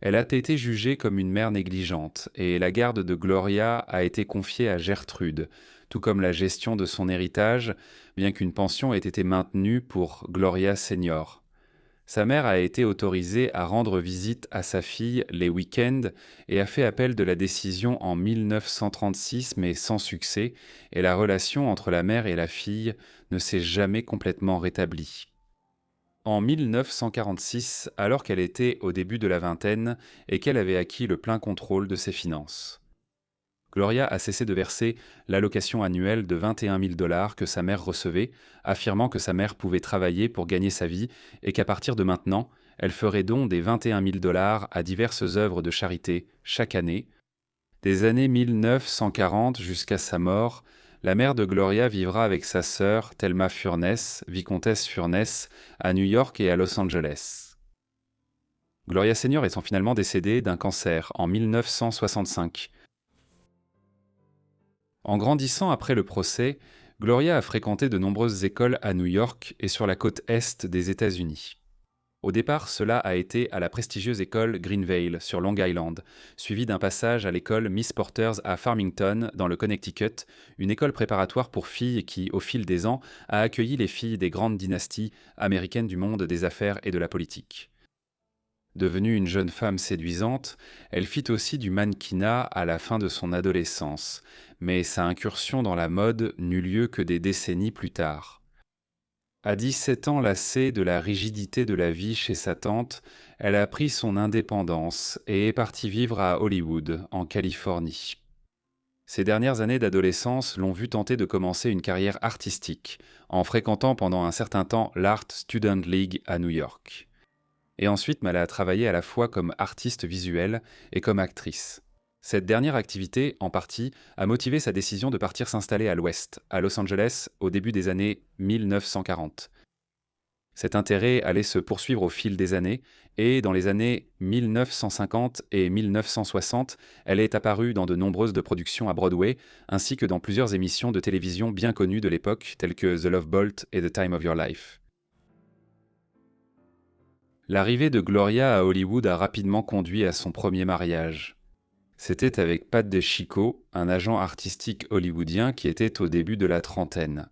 Elle a été jugée comme une mère négligente et la garde de Gloria a été confiée à Gertrude, tout comme la gestion de son héritage, bien qu'une pension ait été maintenue pour Gloria Senior. Sa mère a été autorisée à rendre visite à sa fille les week-ends et a fait appel de la décision en 1936 mais sans succès, et la relation entre la mère et la fille ne s'est jamais complètement rétablie. En 1946, alors qu'elle était au début de la vingtaine et qu'elle avait acquis le plein contrôle de ses finances, Gloria a cessé de verser l'allocation annuelle de 21 000 $ que sa mère recevait, affirmant que sa mère pouvait travailler pour gagner sa vie et qu'à partir de maintenant, elle ferait don des 21 000 $ à diverses œuvres de charité chaque année. Des années 1940 jusqu'à sa mort, la mère de Gloria vivra avec sa sœur Thelma Furness, vicomtesse Furness, à New York et à Los Angeles. Gloria Senior étant finalement décédée d'un cancer en 1965. En grandissant après le procès, Gloria a fréquenté de nombreuses écoles à New York et sur la côte est des États-Unis. Au départ, cela a été à la prestigieuse école Greenvale, sur Long Island, suivi d'un passage à l'école Miss Porter's à Farmington, dans le Connecticut, une école préparatoire pour filles qui, au fil des ans, a accueilli les filles des grandes dynasties américaines du monde des affaires et de la politique. Devenue une jeune femme séduisante, elle fit aussi du mannequinat à la fin de son adolescence, mais sa incursion dans la mode n'eut lieu que des décennies plus tard. À 17 ans lassée de la rigidité de la vie chez sa tante, elle a pris son indépendance et est partie vivre à Hollywood, en Californie. Ses dernières années d'adolescence l'ont vu tenter de commencer une carrière artistique, en fréquentant pendant un certain temps l'Art Student League à New York. Et ensuite, elle a travaillé à la fois comme artiste visuelle et comme actrice. Cette dernière activité, en partie, a motivé sa décision de partir s'installer à l'Ouest, à Los Angeles, au début des années 1940. Cet intérêt allait se poursuivre au fil des années, et dans les années 1950 et 1960, elle est apparue dans de nombreuses productions à Broadway, ainsi que dans plusieurs émissions de télévision bien connues de l'époque, telles que The Love Bolt et The Time of Your Life. L'arrivée de Gloria à Hollywood a rapidement conduit à son premier mariage. C'était avec Pat DeCicco, un agent artistique hollywoodien qui était au début de la trentaine.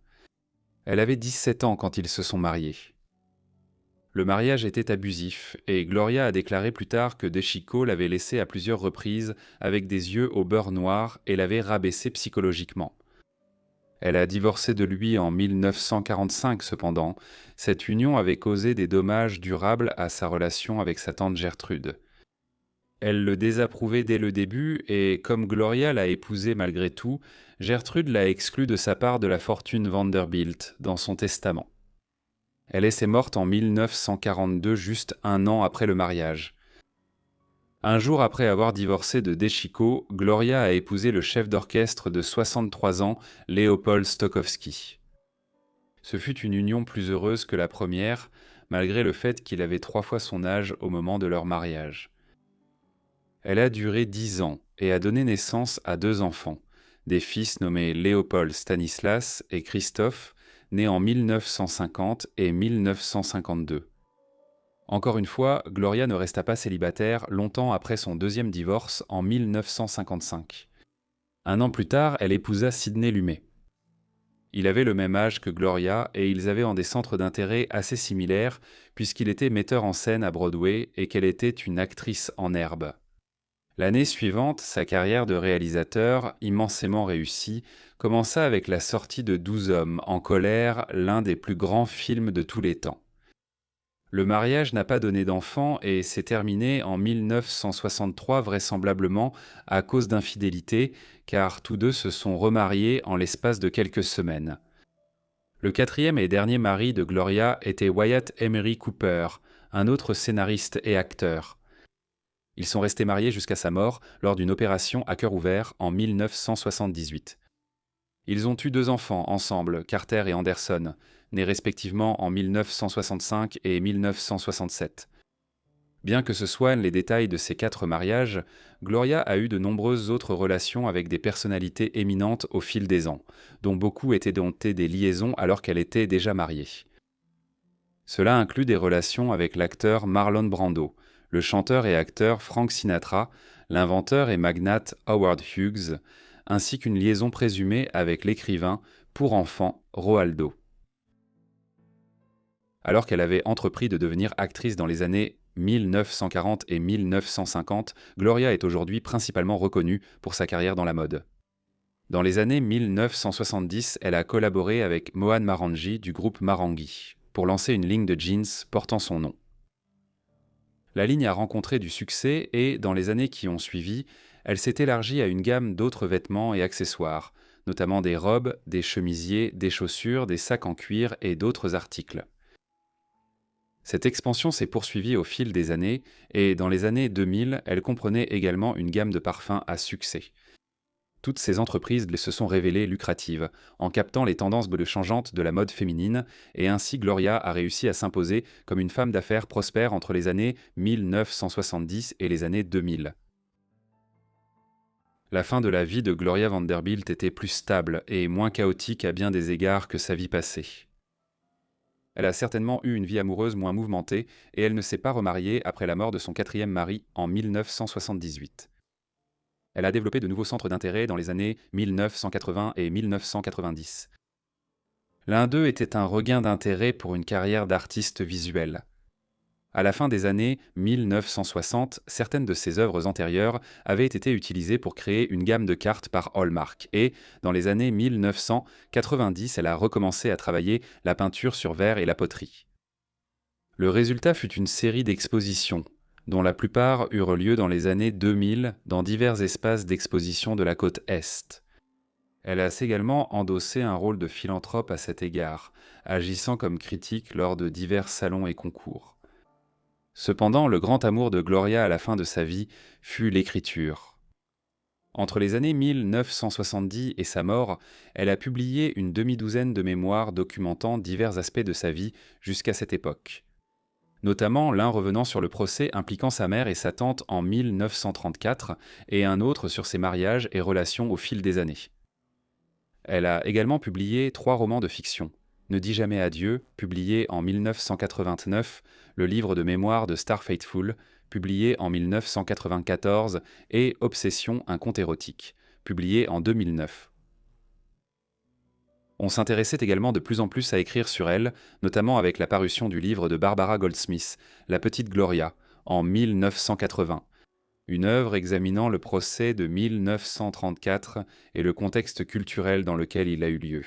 Elle avait 17 ans quand ils se sont mariés. Le mariage était abusif, et Gloria a déclaré plus tard que DeCicco l'avait laissée à plusieurs reprises avec des yeux au beurre noir et l'avait rabaissée psychologiquement. Elle a divorcé de lui en 1945 cependant. Cette union avait causé des dommages durables à sa relation avec sa tante Gertrude. Elle le désapprouvait dès le début et, comme Gloria l'a épousé malgré tout, Gertrude l'a exclu de sa part de la fortune Vanderbilt dans son testament. Elle est morte en 1942, juste un an après le mariage. Un jour après avoir divorcé de DeCicco, Gloria a épousé le chef d'orchestre de 63 ans, Leopold Stokowski. Ce fut une union plus heureuse que la première, malgré le fait qu'il avait 3 fois son âge au moment de leur mariage. Elle a duré 10 ans et a donné naissance à 2 enfants, des fils nommés Léopold Stanislas et Christophe, nés en 1950 et 1952. Encore une fois, Gloria ne resta pas célibataire longtemps après son deuxième divorce en 1955. Un an plus tard, elle épousa Sidney Lumet. Il avait le même âge que Gloria et ils avaient des centres d'intérêt assez similaires puisqu'il était metteur en scène à Broadway et qu'elle était une actrice en herbe. L'année suivante, sa carrière de réalisateur, immensément réussie, commença avec la sortie de 12 hommes en colère, l'un des plus grands films de tous les temps. Le mariage n'a pas donné d'enfant et s'est terminé en 1963 vraisemblablement à cause d'infidélité, car tous deux se sont remariés en l'espace de quelques semaines. Le quatrième et dernier mari de Gloria était Wyatt Emery Cooper, un autre scénariste et acteur. Ils sont restés mariés jusqu'à sa mort lors d'une opération à cœur ouvert en 1978. Ils ont eu 2 enfants ensemble, Carter et Anderson, nés respectivement en 1965 et 1967. Bien que ce soient les détails de ces 4 mariages, Gloria a eu de nombreuses autres relations avec des personnalités éminentes au fil des ans, dont beaucoup étaient domptés des liaisons alors qu'elle était déjà mariée. Cela inclut des relations avec l'acteur Marlon Brando, le chanteur et acteur Frank Sinatra, l'inventeur et magnate Howard Hughes, ainsi qu'une liaison présumée avec l'écrivain pour enfants Roaldo. Alors qu'elle avait entrepris de devenir actrice dans les années 1940 et 1950, Gloria est aujourd'hui principalement reconnue pour sa carrière dans la mode. Dans les années 1970, elle a collaboré avec Mohan Maranghi du groupe Maranghi pour lancer une ligne de jeans portant son nom. La ligne a rencontré du succès et, dans les années qui ont suivi, elle s'est élargie à une gamme d'autres vêtements et accessoires, notamment des robes, des chemisiers, des chaussures, des sacs en cuir et d'autres articles. Cette expansion s'est poursuivie au fil des années et, dans les années 2000, elle comprenait également une gamme de parfums à succès. Toutes ces entreprises se sont révélées lucratives, en captant les tendances changeantes de la mode féminine, et ainsi Gloria a réussi à s'imposer comme une femme d'affaires prospère entre les années 1970 et les années 2000. La fin de la vie de Gloria Vanderbilt était plus stable et moins chaotique à bien des égards que sa vie passée. Elle a certainement eu une vie amoureuse moins mouvementée et elle ne s'est pas remariée après la mort de son 4e mari en 1978. Elle a développé de nouveaux centres d'intérêt dans les années 1980 et 1990. L'un d'eux était un regain d'intérêt pour une carrière d'artiste visuel. À la fin des années 1960, certaines de ses œuvres antérieures avaient été utilisées pour créer une gamme de cartes par Hallmark et, dans les années 1990, elle a recommencé à travailler la peinture sur verre et la poterie. Le résultat fut une série d'expositions, dont la plupart eurent lieu dans les années 2000 dans divers espaces d'exposition de la côte Est. Elle a également endossé un rôle de philanthrope à cet égard, agissant comme critique lors de divers salons et concours. Cependant, le grand amour de Gloria à la fin de sa vie fut l'écriture. Entre les années 1970 et sa mort, elle a publié une demi-douzaine de mémoires documentant divers aspects de sa vie jusqu'à cette époque. Notamment l'un revenant sur le procès impliquant sa mère et sa tante en 1934 et un autre sur ses mariages et relations au fil des années. Elle a également publié 3 romans de fiction. Ne dis jamais adieu, publié en 1989, le livre de mémoire de Star Faithful, publié en 1994, et Obsession, un conte érotique, publié en 2009. On s'intéressait également de plus en plus à écrire sur elle, notamment avec la parution du livre de Barbara Goldsmith, La petite Gloria, en 1980. Une œuvre examinant le procès de 1934 et le contexte culturel dans lequel il a eu lieu.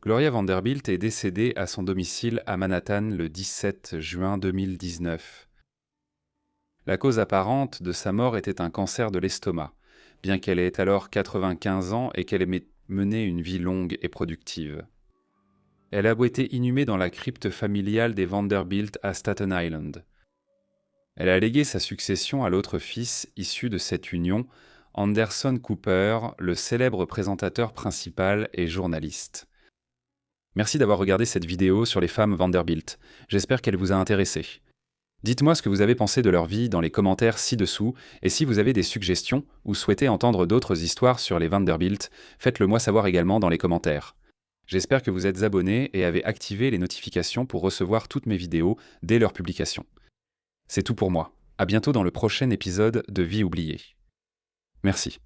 Gloria Vanderbilt est décédée à son domicile à Manhattan le 17 juin 2019. La cause apparente de sa mort était un cancer de l'estomac, bien qu'elle ait alors 95 ans et qu'elle ait mené une vie longue et productive. Elle a été inhumée dans la crypte familiale des Vanderbilt à Staten Island. Elle a légué sa succession à l'autre fils issu de cette union, Anderson Cooper, le célèbre présentateur principal et journaliste. Merci d'avoir regardé cette vidéo sur les femmes Vanderbilt. J'espère qu'elle vous a intéressé. Dites-moi ce que vous avez pensé de leur vie dans les commentaires ci-dessous, et si vous avez des suggestions ou souhaitez entendre d'autres histoires sur les Vanderbilt, faites-le moi savoir également dans les commentaires. J'espère que vous êtes abonnés et avez activé les notifications pour recevoir toutes mes vidéos dès leur publication. C'est tout pour moi. À bientôt dans le prochain épisode de Vie oubliée. Merci.